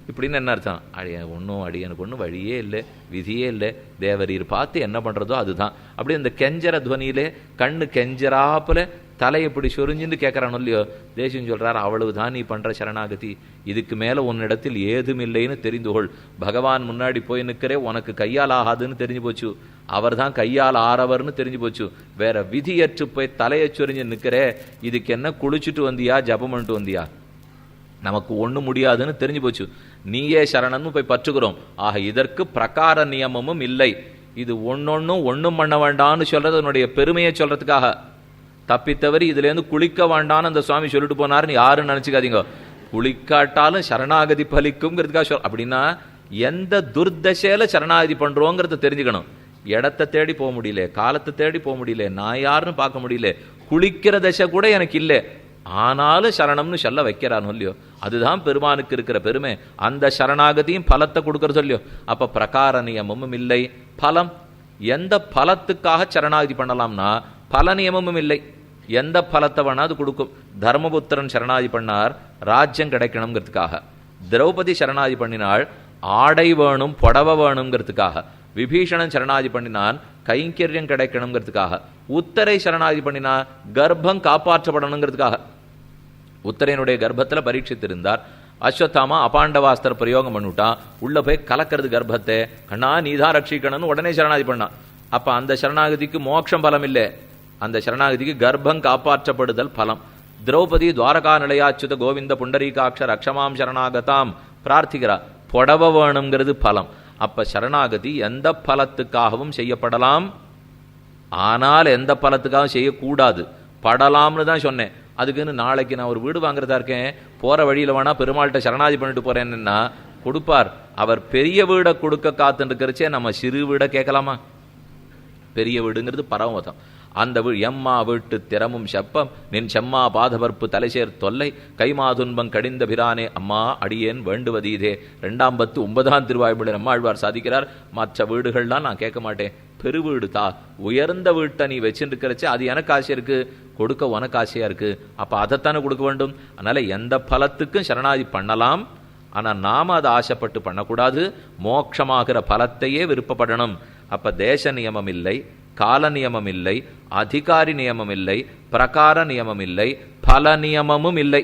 இப்படின்னு என்ன அர்த்தம்? அடியனுக்கு ஒன்றும் வழியே இல்லை, விதியே இல்லை, தேவரீர் பார்த்து என்ன பண்ணுறதோ அதுதான். அப்படி இந்த கெஞ்சர துவனியிலே கண்ணு கெஞ்சராப்புல தலையை இப்படி சொரிஞ்சுன்னு கேட்குறானோ இல்லையோ, தேசியம் சொல்கிறார், அவ்வளவுதான் நீ பண்ணுற சரணாகதி, இதுக்கு மேலே உன்னிடத்தில் ஏதும் இல்லைன்னு தெரிந்து கொள். பகவான் முன்னாடி போய் நிற்கிறே, உனக்கு கையால் ஆகாதுன்னு தெரிஞ்சு போச்சு, அவர் தான் கையால் ஆறவர்னு தெரிஞ்சு போச்சு. வேற விதியற்று போய் தலையை சொரிஞ்சு நிற்கிறே, இதுக்கு என்ன குளிச்சுட்டு வந்தியா ஜபம் பண்ணிட்டு வந்தியா? நமக்கு ஒன்றும் முடியாதுன்னு தெரிஞ்சு போச்சு. நீயே சரணன்னு போய் பற்றுக்கிறோம். ஆக இதற்கு பிரகார நியமமும் இல்லை. இது ஒன்றும் பண்ண வேண்டாம்னு சொல்றது அதனுடைய பெருமையை சொல்றதுக்காக. தப்பித்தவரி இதுலேருந்து குளிக்க வேண்டான்னு அந்த சுவாமி சொல்லிட்டு போனாருன்னு யாரும் நினச்சிக்காதீங்க. குளிக்காட்டாலும் சரணாகதி பலிக்குங்கிறதுக்காக அப்படின்னா எந்த துர்தசையில சரணாகதி பண்ணுறோங்கிறத தெரிஞ்சுக்கணும். இடத்தை தேடி போக முடியல, காலத்தை தேடி போக முடியல, நான் யாருன்னு பார்க்க முடியல, குளிக்கிற தசை கூட எனக்கு இல்லை, ஆனாலும் சரணம்னு சொல்ல வைக்கிறான்னு இல்லையோ, அதுதான் பெருமானுக்கு இருக்கிற பெருமை. அந்த சரணாகதியும் பலத்தை கொடுக்கறது இல்லையோ. அப்ப பிரகார நியமமும் இல்லை. பலம், எந்த பலத்துக்காக சரணாகதி பண்ணலாம்னா பல நியமமும் இல்லை. எந்த பலத்தை வேணா அது கொடுக்கும். தர்மபுத்திரன் சரணாகதி பண்ணார் ராஜ்யம் கிடைக்கணுங்கிறதுக்காக. திரௌபதி சரணாகதி பண்ணினாள் ஆடை வேணும் புடவை வேணுங்கிறதுக்காக. விபீஷணன் சரணாகதி பண்ணினான் கைங்கரியம் கிடைக்கணுங்கிறதுக்காக. உத்தரை சரணாகதி பண்ணினா கர்ப்பம் காப்பாற்றப்படணுங்கிறதுக்காக. உத்தரையனுடைய கர்ப்பத்தில் பரீட்சித்திருந்தார். அஸ்வத்தாமா அபாண்டவாஸ்திர பிரயோகம் பண்ணிவிட்டான். உள்ள போய் கலக்கிறது கர்ப்பத்தை. கண்ணா நீதான் ரட்சிக்கணும்னு உடனே சரணாகதி பண்ணான். அப்ப அந்த சரணாகதிக்கு மோட்சம் பலம் இல்லை, அந்த சரணாகதிக்கு கர்ப்பம் காப்பாற்றப்படுதல் பலம். திரௌபதி துவாரகா நிலையாச்சுத கோவிந்த புண்டரீகாட்ச ரக்ஷமாம் சரணாகதாம் பிரார்த்திக்கிறா. புடவ வேணுங்கிறது பலம். அப்ப சரணாகதி எந்த பலத்துக்காகவும் செய்யப்படலாம், ஆனால் எந்த பலத்துக்காகவும் செய்யக்கூடாது. படலாம்னு தான் சொன்னேன். அதுக்குன்னு நாளைக்கு நான் ஒரு வீடு வாங்குறதா இருக்கேன், போற வழியில வேணா பெருமாள்கிட்ட சரணாகதி பண்ணிட்டு போறேன்னா கொடுப்பார். அவர் பெரிய வீடை கொடுக்க காத்துன்னு இருக்கிறச்சே நம்ம சிறு வீடை கேட்கலாமா? பெரிய வீடுங்கிறது பரமதம். அந்த எம்மா வீட்டு திறமும் செப்பம் நின் செம்மா பாதவர்ப்பு தலைசேர் தொல்லை கைமா துன்பம் கடிந்த பிரானே அம்மா அடியேன் வேண்டுவதீதே. 2 திருவாய்மொழி நம்மாழ்வார் சாதிக்கிறார். மற்ற வீடுகள்லாம் நான் கேட்க மாட்டேன், பெருவீடு தா, உயர்ந்த வீட்டை நீ வச்சுட்டு இருக்கிறச்சு, அது எனக்கு ஆசை இருக்கு, கொடுக்க உனக்கு ஆசையா இருக்கு, அப்ப அதைத்தானே கொடுக்க வேண்டும். அதனால எந்த பலத்துக்கும் சரணாகதி பண்ணலாம், ஆனா நாம அதை ஆசைப்பட்டு பண்ணக்கூடாது. மோட்சமாகிற பலத்தையே விருப்பப்படணும். அப்ப தேச நியமம் இல்லை, கால நியமம் இல்லை, அதிகாரி நியமம் இல்லை, பிரகார நியமம் இல்லை, பல நியமமும் இல்லை.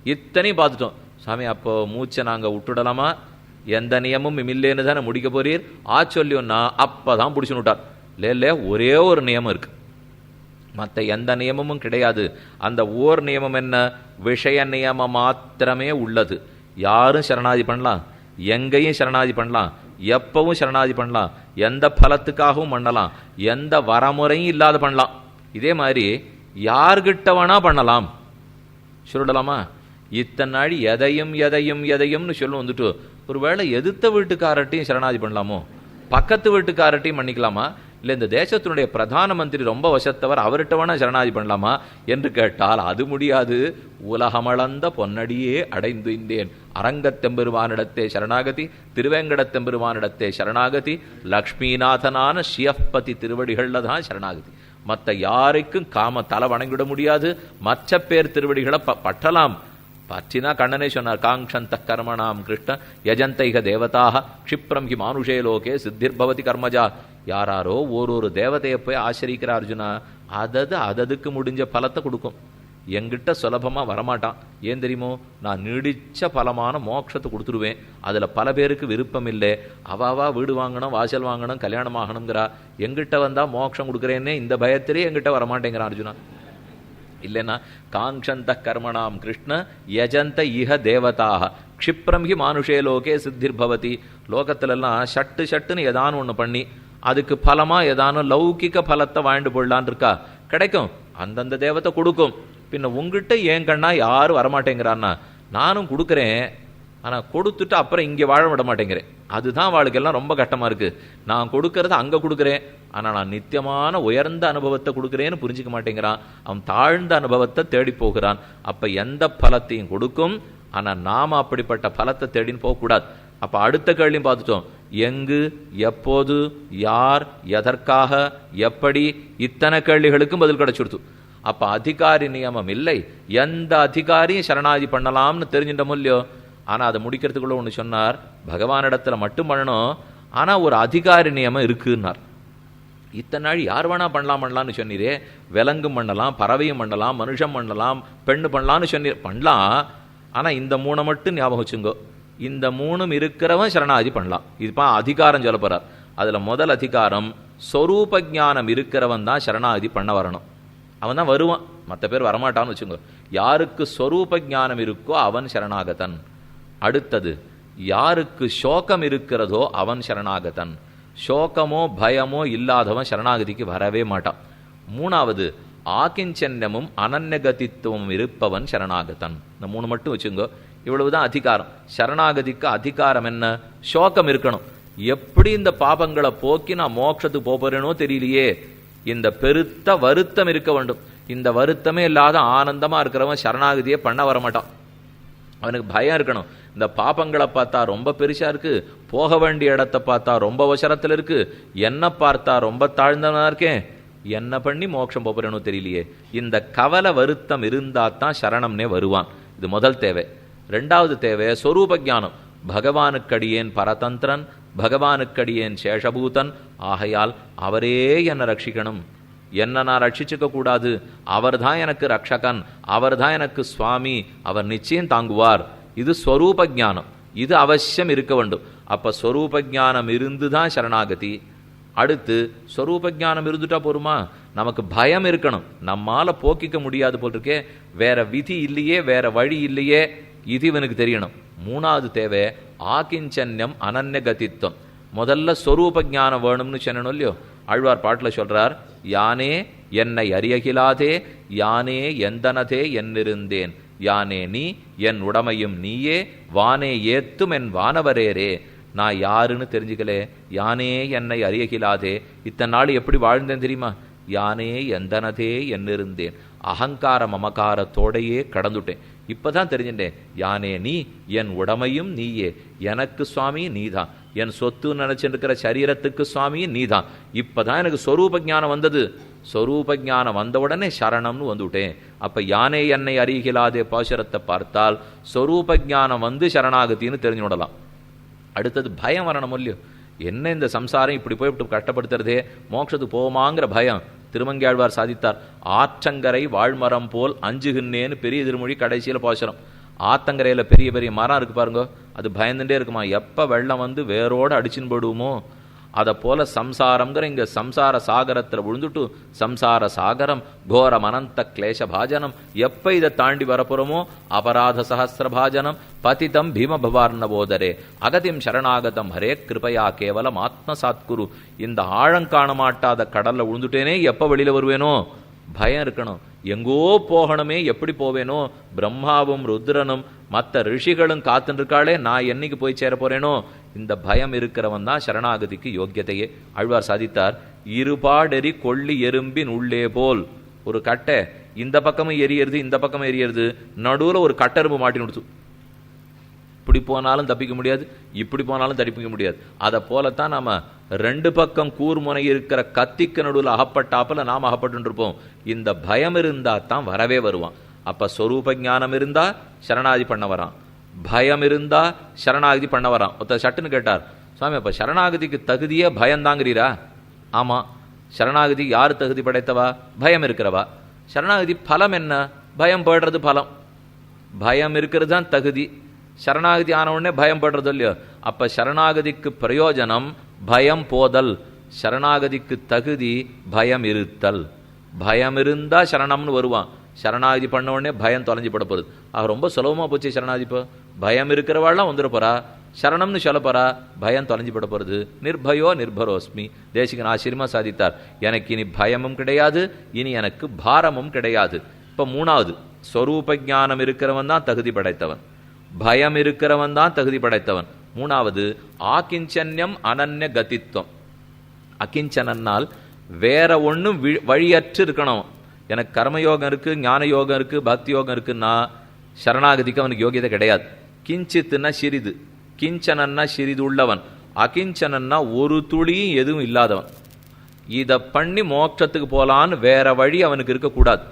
இத்தனையும் பார்த்துட்டோம். சாமி அப்போ மூச்சை நாங்கள் விட்டுடலாமா, எந்த நியமும் இல்லைன்னு தானே முடிக்க போறீர், சொல்லியோன்னா அப்பதான் பிடிச்சுன்னு விட்டார். இல்லை ஒரே ஒரு நியமம் இருக்கு, மற்ற எந்த நியமமும் கிடையாது. அந்த ஓர் நியமம் என்ன, விஷய நியமம் மாத்திரமே உள்ளது. யாரும் சரணாதி பண்ணலாம், எங்கேயும் சரணாதி பண்ணலாம், எப்பவும் சரணாதி பண்ணலாம், எந்த பலத்துக்காகவும் பண்ணலாம், எந்த வரமுறையும் இல்லாத பண்ணலாம். இதே மாதிரி யார்கிட்ட வேணா பண்ணலாம், சொல்லலாமா? இத்தனை நாள் எதையும் எதையும் எதையும்னு சொல்ல வந்துட்டு ஒருவேளை எதிர்த்த வீட்டுக்காரட்டையும் சரணாதி பண்ணலாமோ, பக்கத்து வீட்டுக்காரட்டையும் பண்ணிக்கலாமா, இல்லை இந்த தேசத்தினுடைய பிரதான மந்திரி ரொம்ப வசத்தவர் அவர்கிட்ட வேணா சரணாதி பண்ணலாமா என்று கேட்டால் அது முடியாது. உலகமளந்த பொன்னடியே அடைந்து இந்தேன், அரங்கத்தெம்பெருமானிடத்தே சரணாகதி, திருவேங்கடத்தெம்பெருமானிடத்தே சரணாகதி, லக்ஷ்மிநாதனான ஷியப்பதி திருவடிகள்ல தான் சரணாகதி. மற்ற யாருக்கும் காம தலை வணங்கிவிட முடியாது. மற்ற பேர் திருவடிகளை பற்றலாம். பற்றினா கண்ணனே சொன்னார், காங்ஷந்த கர்மணாம் கிருஷ்ண யஜந்தைக தேவதாக க்ஷிப்ரம் ஹி மானுஷே லோகே சித்திர்பவதி கர்மஜா. யாராரோ ஒரு தேவதையை போய் ஆசிரிக்கிற அர்ஜுனா, அததுக்கு முடிஞ்ச பலத்தை கொடுக்கும். என்கிட்ட சுலபமா வரமாட்டான். ஏன் தெரியுமோ, நான் நீடிச்ச பலமான மோட்சத்தை கொடுத்துருவேன். அதுல பல பேருக்கு விருப்பம் இல்லை. அவாவா வீடு வாங்கணும், வாசல் வாங்கணும், கல்யாணம் ஆகணுங்கிறா. எங்கிட்ட வந்தா மோட்சம் கொடுக்குறேன்னே இந்த பயத்திலே என்கிட்ட வரமாட்டேங்கிறான் அர்ஜுனா. இல்லைன்னா காங்ஷந்த கர்மணாம் கிருஷ்ண யஜந்த இஹ தேவதாக க்ஷிப்ரம் ஹி மானுஷே லோகே சித்திர்பவதி. லோகத்திலெல்லாம் ஷட்டுன்னு ஏதானு ஒன்று பண்ணி அதுக்கு பலமா ஏதானும் லௌகிக பலத்தை வாழ்ந்து போடலான் இருக்கா, கிடைக்கும். அந்தந்த தேவத்தை கொடுக்கும். பின்ன உங்ககிட்ட ஏன் கண்ணா யாரும் வரமாட்டேங்கிறான்னா, நானும் கொடுக்குறேன், ஆனா கொடுத்துட்டு அப்புறம் இங்கே வாழ விட மாட்டேங்கிறேன். அதுதான் வாழ்க்கையெல்லாம் ரொம்ப கஷ்டமா இருக்கு. நான் கொடுக்கறத அங்க கொடுக்குறேன், ஆனா நான் நித்தியமான உயர்ந்த அனுபவத்தை கொடுக்குறேன்னு புரிஞ்சுக்க மாட்டேங்கிறான். அவன் தாழ்ந்த அனுபவத்தை தேடி போகிறான். அப்ப எந்த பலத்தையும் கொடுக்கும், ஆனா நாம அப்படிப்பட்ட பலத்தை தேடின்னு போகக்கூடாது. அப்ப அடுத்த கேள்வியும் பார்த்துட்டோம், எங்கு, எப்போது, யார், எதற்காக, எப்படி, இத்தனை கேள்விகளுக்கும் பதில் கிடைச்சிடுத்து. அப்ப அதிகாரி நியமம் இல்லை, எந்த அதிகாரியும் சரணாதி பண்ணலாம்னு தெரிஞ்சிட்டோமோ இல்லையோ. ஆனா அதை முடிக்கிறதுக்குள்ள ஒண்ணு சொன்னார், பகவானிடத்துல மட்டும் பண்ணணும், ஆனா ஒரு அதிகாரி நியமம் இருக்குன்னார். இத்தனை நாள் யார் வேணா பண்ணலாம்னு சொன்னீரே, விலங்கும் பண்ணலாம், பறவையும் பண்ணலாம், மனுஷன் பண்ணலாம், பெண்ணு பண்ணலாம்னு சொன்னீர், பண்ணலாம். ஆனா இந்த மூணை மட்டும் ஞாபகம் வச்சுங்கோ, இந்த மூணும் இருக்கிறவன் சரணாதி பண்ணலாம். இதுப்பா அதிகாரம் சொல்ல போறார். அதுல முதல் அதிகாரம், சொரூப ஞானம் இருக்கிறவன் தான் சரணாதி பண்ண வரணும். அவன் தான் வருவான், மற்ற பேர் வரமாட்டான்னு வச்சுங்க. யாருக்கு சொரூப ஞானம் இருக்கோ அவன் சரணாகதன். அடுத்தது, யாருக்கு சோகம் இருக்கிறதோ அவன் சரணாகதன். சோகமோ பயமோ இல்லாதவன் சரணாகதிக்கு வரவே மாட்டான். மூணாவது, ஆகிஞ்சன்யமும் அனன்யகதித்துவம் இருப்பவன் சரணாகதன். இந்த மூணு மட்டும் வச்சுங்கோ. இவ்வளவுதான் அதிகாரம். சரணாகதிக்கு அதிகாரம் என்ன? சோகம் இருக்கணும். எப்படி இந்த பாபங்களை போக்கி நான் மோட்சத்துக்கு போறேனோ தெரியலையே, இந்த பெருத்த வருத்தம் இருக்க வேண்டும். இந்த வருத்தமே இல்லாத ஆனந்தமா இருக்கிறவன் சரணாகதியே பண்ண வரமாட்டான். அவனுக்கு பயம் இருக்கணும். இந்த பாபங்களை பார்த்தா ரொம்ப பெருசா இருக்கு, போக வேண்டிய இடத்தை பார்த்தா ரொம்ப அவசரத்துல இருக்கு, என்ன பார்த்தா ரொம்ப தாழ்ந்தவனா இருக்கேன், என்ன பண்ணி மோட்சம் போறேனோ தெரியலையே. இந்த கவலை வருத்தம் இருந்தா தான் சரணம்னே வருவான். இது முதல் தேவை. ரெண்டாவது தேவை சொரூப ஞானம். பகவானுக்கடியேன் பரதந்திரன், பகவானுக்கடியேன் சேஷபூதன், ஆகையால் அவரே என்னை ரட்சிக்கணும், என்ன நான் ரட்சிச்சுக்க கூடாது, அவர் தான் எனக்கு ரட்சகன், அவர் தான் எனக்கு சுவாமி, அவர் நிச்சயம் தாங்குவார். இது ஸ்வரூப ஞானம். இது அவசியம் இருக்க வேண்டும். அப்ப ஸ்வரூப ஞானம் இருந்துதான் சரணாகதி. அடுத்து ஸ்வரூப ஞானம் இருந்துட்டா போருமா, நமக்கு பயம் இருக்கணும். நம்மால போக்கிக்க முடியாது போல் இருக்கே, வேற விதி இல்லையே, வேற வழி இல்லையே, இது இவனுக்கு தெரியணும். மூணாவது தேவை ஆகிஞ்சன்யம் அனன்யகதித்துவம். முதல்ல ஸ்வரூப ஞானம் வேணும்னு சொன்னோம் இல்லையோ. ஆழ்வார் பாட்டில் சொல்றார், யானே என்னை அறியகிலாதே, யானே எந்தனதே என்னிருந்தேன், யானே நீ என் உடமையும் நீயே, வானே ஏத்தும் என் வானவரேரே. நான் யாருன்னு தெரிஞ்சுக்கலே, யானே என்னை அறியகிலாதே. இத்தனை நாள் எப்படி வாழ்ந்தேன் தெரியுமா? யானே எந்தனதே என்னிருந்தேன், அகங்கார மமகாரத்தோடையே கடந்துட்டேன். இப்பதான் தெரிஞ்சுட்டேன், யானே நீ என் உடமையும் நீயே, எனக்கு சுவாமி நீதான், என் சொத்து நினைச்சிருக்கிற சரீரத்துக்கு சுவாமி நீதான். இப்பதான் எனக்கு சொரூப ஞானம் வந்தது. சொரூப ஞானம் வந்த உடனே சரணம்னு வந்துவிட்டேன். அப்ப யானே என்னை அறியலாதே பாசுரத்தை பார்த்தால் சொரூப ஞானம் வந்து சரணாகத்தின்னு தெரிஞ்சு விடலாம். அடுத்தது பயம் வரணும் இல்லையோ. என்ன இந்த சம்சாரம் இப்படி போய் இப்படி கஷ்டப்படுத்துறதே, மோட்சத்துக்கு போமாங்கிற பயம். திருமங்கையாழ்வார் சாதித்தார், ஆற்றங்கரை வாழ்மரம் போல் அஞ்சுகின்னேன்னு பெரிய திருமொழி கடைசியில பாசுரம். ஆத்தங்கரையில் பெரிய பெரிய மரம் இருக்கு பாருங்க, அது பயந்துட்டே இருக்குமா, எப்போ வெள்ளம் வந்து வேரோடு அடிச்சுன்னு போடுவோமோ. அதை போல சம்சாரம்ங்கிற இங்கே சம்சார சாகரத்தில் விழுந்துட்டு சம்சார சாகரம் கோரம் அனந்த கிளேச பாஜனம், எப்போ இதை தாண்டி வரப்புறமோ அபராத சஹசிர பாஜனம் பதிதம் பீம பவார்ணவோதரே அகதிம் சரணாகதம் ஹரே கிருபையா கேவலம் ஆத்மசாத்குரு. இந்த ஆழங்காண மாட்டாத கடல்ல விழுந்துட்டேனே, எப்போ வெளியில வருவேனோ பயம் இருக்கணும். எங்கோ போகணுமே, எப்படி போவேனோ, பிரம்மாவும் ருத்ரனும் மற்ற ரிஷிகளும் காத்துன்னு இருக்காளே, நான் என்னைக்கு போய் சேர போறேனோ, இந்த பயம் இருக்கிறவன் தான் சரணாகதிக்கு யோக்கியத்தையே. ஆழ்வார் சாதித்தார், இருபாடெறி கொள்ளி எறும்பின் உள்ளே போல். ஒரு கட்டை இந்த பக்கமும் எரியறது இந்த பக்கமும் எரியறது, நடுவில் ஒரு கட்டெரும்பு மாட்டி கொடுத்து, இப்படி போனாலும் தப்பிக்க முடியாது, இப்படி போனாலும் தப்பிக்க முடியாது. அதை போலத்தான் நாம ரெண்டு பக்கம் கூர்முனை இருக்கிற கத்திக்கு நடுவில் அகப்பட்டாப்புல நாம் அகப்பட்டு இருப்போம். இந்த பயம் இருந்தா தான் வரவே வருவான். அப்ப ஸ்வரூப ஞானம் இருந்தா சரணாதி பண்ண வரான், பயம் இருந்தா சரணாகதி பண்ண வரான். ஒருத்தர் சட்டுன்னு கேட்டார், சுவாமி அப்ப சரணாகதிக்கு தகுதியே பயந்தாங்கிறீரா? ஆமா, சரணாகதி யாரு தகுதி படைத்தவா? பயம் இருக்கிறவா. சரணாகதி பலம் என்ன? பயம் போடுறது பலம். பயம் இருக்கிறது தான் தகுதி. சரணாகதி ஆன உடனே பயம் படுறது இல்லையோ. அப்ப சரணாகதிக்கு பிரயோஜனம் பயம் போதல், சரணாகதிக்கு தகுதி பயம் இருத்தல். பயம் இருந்தா சரணம்னு வருவான். சரணாகதி பண்ண உடனே பயம் தொலைஞ்சு பட போகுது. ரொம்ப சுலபமா போச்சு சரணாகதி. இப்போ பயம் இருக்கிறவாள்லாம் வந்துட போறா, சரணம்னு சொல்ல போறா, பயம் தொலைஞ்சு பட போறது. நிர்பயோ நிர்பரோஸ்மி. தேசிகன் ஆச்சரியமா சாதித்தார், எனக்கு இனி பயமும் கிடையாது, இனி எனக்கு பாரமும் கிடையாது. இப்ப மூணாவது, ஸ்வரூப ஞானம் இருக்கிறவன் தான் தகுதி படைத்தவன், பயம் இருக்கிறவன் தான் தகுதி படைத்தவன். மூணாவது ஆகிஞ்சன்யம் அனன்ய கதித்வம். அகிஞ்சனால் வேற ஒன்றும் வழியற்று இருக்கணும். எனக்கு கர்மயோகம் இருக்கு, ஞான யோகம் இருக்கு, பக்தி யோகம் இருக்குன்னா சரணாகதிக்கு அவனுக்கு யோகியதை கிடையாது. கிஞ்சித்துன்னா சிறிது, கிஞ்சனன்னா சிறிது உள்ளவன், அகிஞ்சனன்னா ஒரு துளியும் எதுவும் இல்லாதவன். இதை பண்ணி மோட்சத்துக்கு போலான்னு வேற வழி அவனுக்கு இருக்கக்கூடாது.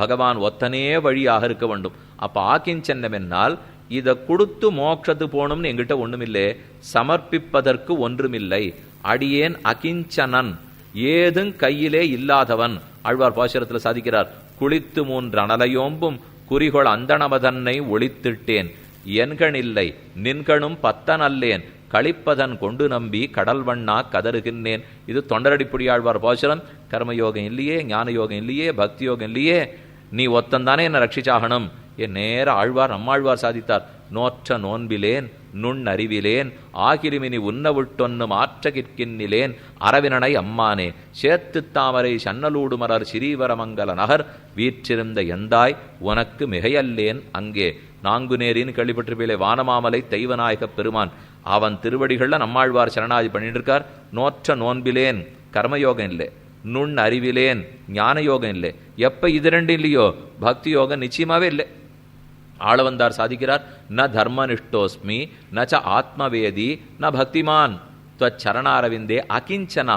பகவான் ஒத்தனே வழியாக இருக்க வேண்டும். அப்ப ஆகிஞ்சன்னம் என்னால் இதை கொடுத்து மோட்சத்துக்கு போகணும்னு எங்கிட்ட ஒண்ணுமில்லை, சமர்ப்பிப்பதற்கு ஒன்றுமில்லை. அடியேன் அகிஞ்சனன், ஏதும் கையிலே இல்லாதவன். ஆழ்வார் பாசுரத்தில் சாதிக்கிறார், குளித்து 3 அனலையோம்பும் குறிகொள் அந்தணமதன்னை ஒளித்திட்டேன், என்கணில்லை நின்கணும் 10 அல்லேன், கழிப்பதன் கொண்டு நம்பி கடல் வண்ணா கதறுகின்றேன். இது தொண்டரடிப்புடி ஆழ்வார் பாசுரம். கர்மயோகம் இல்லையே, ஞான யோகம் இல்லையே, பக்தி யோகம் இல்லையே, நீ ஒத்தந்தானே என்னை ரட்சிச்சாகணும். என் நேர ஆழ்வார் நம்மாழ்வார் சாதித்தார், நோற்ற நோன்பிலேன் நுண் அறிவிலேன் ஆகிருமினி உன்ன விட்டொன்னும் ஆற்ற கிற்கின்னிலேன் அரவினனை அம்மானே சேத்து தாமரை சன்னலூடு மலர் சிறீவரமங்கல நகர் வீற்றிருந்த எந்தாய் உனக்கு மிகையல்லேன் அங்கே. நாங்குநேரின்னு கேள்விப்பட்டிருப்பீளே, வானமாமலை தெய்வநாயக பெருமான், அவன் திருவடிகள்ல நம்மாழ்வார் சரணாதி பண்ணிட்டு இருக்கார். நோற்ற நோன்பிலேன் கர்மயோகம் இல்லை, நுண் அறிவிலேன் ஞான யோகம் இல்லை. எப்ப இது ரெண்டு இல்லையோ பக்தி யோகம் நிச்சயமாவே இல்லை. ஆளவந்தார் சாதிக்கிறார், ந தர்மனிஷ்டோஸ்மி நச்ச ஆத்மவேதி ந பக்திமான் சரணாரவிந்தே அகிஞ்சனா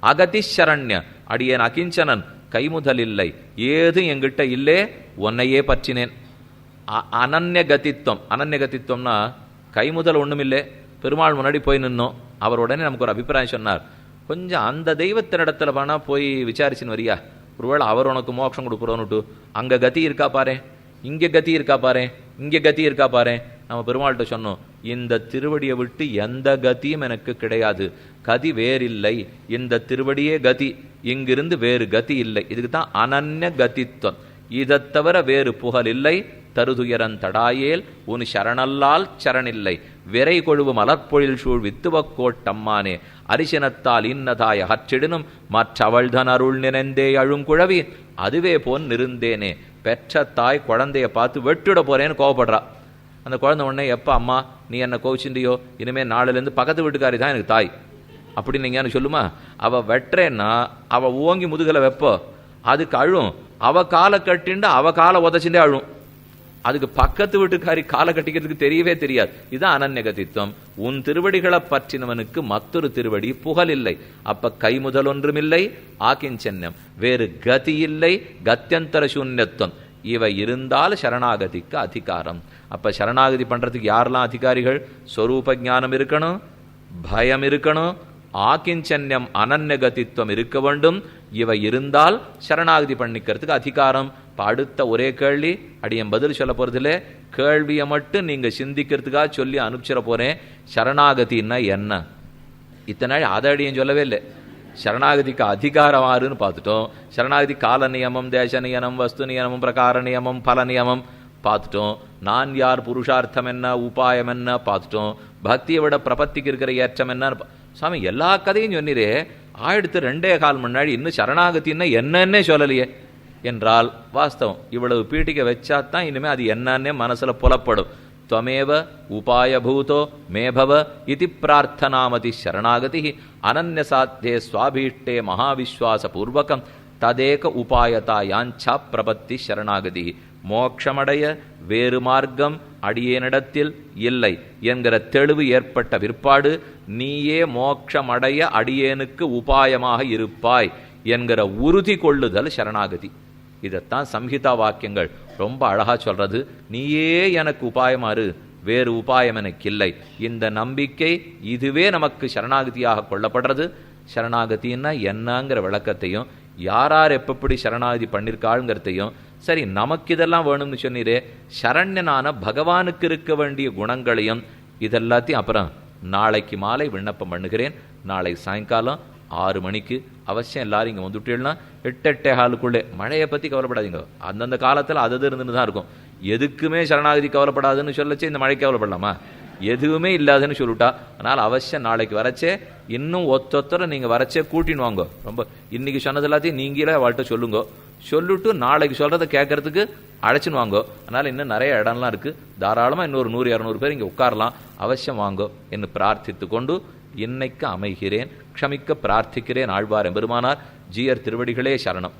அகதிஷரண்ய. அடியேன் அகிஞ்சனன், கைமுதல் இல்லை, ஏதும் எங்கிட்ட இல்லே, உன்னையே பற்றினேன். அனன்ய கதித்வம். அனன்ய கதித்வம்னா கைமுதல் ஒண்ணும் இல்லை. பெருமாள் முன்னாடி போய் நின்னோம், அவர் உடனே நமக்கு ஒரு அபிப்பிராயம் சொன்னார், கொஞ்சம் அந்த தெய்வத்தினிடத்துல வேணா போய் விசாரிச்சுன்னு வரியா, ஒருவேளை அவர் உனக்கு மோட்சம் கொடுக்குறோன்னுட்டு. அங்க கதி இருக்கா பாரு, இங்க கதி இருக்கா பாரு, இங்க கதி இருக்கா பாரு. நம்ம பெருமாள்கிட்ட சொன்னோம், இந்த திருவடியை விட்டு எந்த கதியும் எனக்கு கிடையாது, கதி வேறில்லை, இந்த திருவடியே கதி, இங்கிருந்து வேறு கதி இல்லை. இதுக்கு தான் அனன்ய கதித்வம். இதை தவிர வேறு புகழ் இல்லை. தருதுயரன் தடாயேல் உன் சரணல்லால் சரணில்லை, விரை கொழுவு மலர்பொழில் சூழ் வித்துவக்கோட்டம்மானே அரிசனத்தால் இன்னதாய் அகற்றிடனும் மற்றவள்தன் அருள் நினைந்தே அழுங்குழவி அதுவே போன் நிருந்தேனே. பெற்ற தாய் குழந்தைய பார்த்து வெட்டுட போறேன்னு கோவப்படுறா. அந்த குழந்தை உடனே, எப்ப அம்மா நீ என்ன கோவிச்சுண்டியோ, இனிமே நாளிலேருந்து பக்கத்து வீட்டுக்காரி தான் எனக்கு தாய் அப்படின்னு நீங்க எனக்கு சொல்லுமா. அவ வெட்டுறேன்னா அவ ஓங்கி முதுகலை வெப்போ, அதுக்கு அழும். அவ காலை கட்டிண்டு அவ காலை உதச்சுட்டே அழும். அதுக்கு பக்கத்து வீட்டுக்காரி காலை கட்டிக்கிறதுக்கு தெரியவே தெரியாது. இதுதான் அனன்யகதித்வம். உன் திருவடிகளை பற்றினவனுக்கு மற்றொரு திருவடி புகழ் இல்லை. அப்ப கை முதல் ஒன்றுமில்லை, ஆகிஞ்சன்யம் வேறு கதி இல்லை, கத்தியந்தர சூன்யத்துவம். இவை இருந்தால் சரணாகதிக்கு அதிகாரம். அப்ப சரணாகதி பண்றதுக்கு யாரெல்லாம் அதிகாரிகள்? ஸ்வரூப ஞானம் இருக்கணும், பயம் இருக்கணும், ஆகிஞ்சன்யம் அனன்யகதித்வம் இருக்க வேண்டும், இவை இருந்தால் சரணாகதி பண்ணிக்கிறதுக்கு அதிகாரம். இப்போ அடுத்த ஒரே கேள்வி, அடியன் பதில் சொல்ல போறதில்ல, கேள்வியை மட்டும் நீங்க சிந்திக்கிறதுக்காக சொல்லி அனுப்பிச்சிட போறேன். சரணாகதின்னா என்ன? இத்தனை நாள் அதை அடியன் சொல்லவே இல்லை. சரணாகதிக்கு அதிகாரம் ஆறுன்னு பார்த்துட்டோம். சரணாகதி கால நியமம், தேச நியமம், வஸ்து நியமம், பிரகார நியமம், பல நியமம் பார்த்துட்டோம். நான் யார், புருஷார்த்தம் என்ன, உபாயம் என்ன பார்த்துட்டோம். பக்தியை விட பிரபத்திக்கு இருக்கிற ஏற்றம் என்ன. சுவாமி எல்லா கதையும் சொன்னீரே, ஆயிடுத்து 2.25 முன்னாடி இன்னும் சரணாகத்தின்னா என்னன்னே சொல்லலையே என்றால் வாஸ்தவம். இவ்வளவு பீட்டிகை வச்சாத்தான் இனிமே அது என்னன்னே மனசுல புலப்படும். त्वमेव उपायभूतो मेभव इति प्रार्थनामति शरणागति अनन्यसाध्ये स्वाभीष्टे महाविश्वासपूर्वकं तदेक उपायतायाञ्छा प्रपत्ति शरणागति. மோட்சமடைய வேறு மார்க்கம் அடியேனிடத்தில் இல்லை என்கிற தெளிவு ஏற்பட்ட பிற்பாடு நீயே மோட்சமடைய அடியேனுக்கு உபாயமாக இருப்பாய் என்கிற உறுதி கொள்ளுதல் சரணாகதி. இதைத்தான் சம்ஹிதா வாக்கியங்கள் ரொம்ப அழகா சொல்றது. நீயே எனக்கு உபாயமாறு, வேறு உபாயம் எனக்கு இல்லை. இந்த நம்பிக்கை இதுவே நமக்கு சரணாகதியாக கொள்ளப்படுறது. சரணாகதின்னா என்னங்கிற விளக்கத்தையும், யார் எப்படி சரணாகதி பண்ணிருக்காளுங்கிறதையும், சரி நமக்கு இதெல்லாம் வேணும்னு சொன்னீரே, சரண்யனான பகவானுக்கு இருக்க வேண்டிய குணங்களையும் இதெல்லாத்தையும் அப்புறம் நாளைக்கு மாலை விண்ணப்பம் பண்ணுகிறேன். நாளை சாயங்காலம் 6 மணிக்கு அவசியம் எல்லாரும் இங்கே வந்துட்டீங்கன்னா 8-8:15 மழையை பற்றி கவலைப்படாதீங்க. அந்தந்த காலத்தில் அது இருந்துன்னு தான் இருக்கும். எதுக்குமே சரணாகதி கவலைப்படாதுன்னு சொல்லச்சே இந்த மழை கவலைப்படலாமா? எதுவுமே இல்லாதுன்னு சொல்லிட்டா. அதனால் அவசியம் நாளைக்கு வரச்சே இன்னும் ஒத்தொத்தரை நீங்கள் வரச்சே கூட்டின்னு வாங்க. ரொம்ப இன்னைக்கு சொன்னது எல்லாத்தையும் நீங்களே வாழ்கிட்ட சொல்லுங்க. சொல்லிட்டு நாளைக்கு சொல்கிறத கேட்கறதுக்கு அழைச்சின்னு வாங்கோ. அதனால் இன்னும் நிறைய இடம்லாம் இருக்குது. தாராளமாக இன்னொரு 100-200 பேர் இங்கே உட்காரலாம். அவசியம் வாங்கோ என்று பிரார்த்தித்து கொண்டு இன்னைக்கு அமைகிறேன். க்ஷமிக்க பிரார்த்திக்கிறேன். ஆழ்வார் எம்பெருமானார் ஜீயர் திருவடிகளே சரணம்.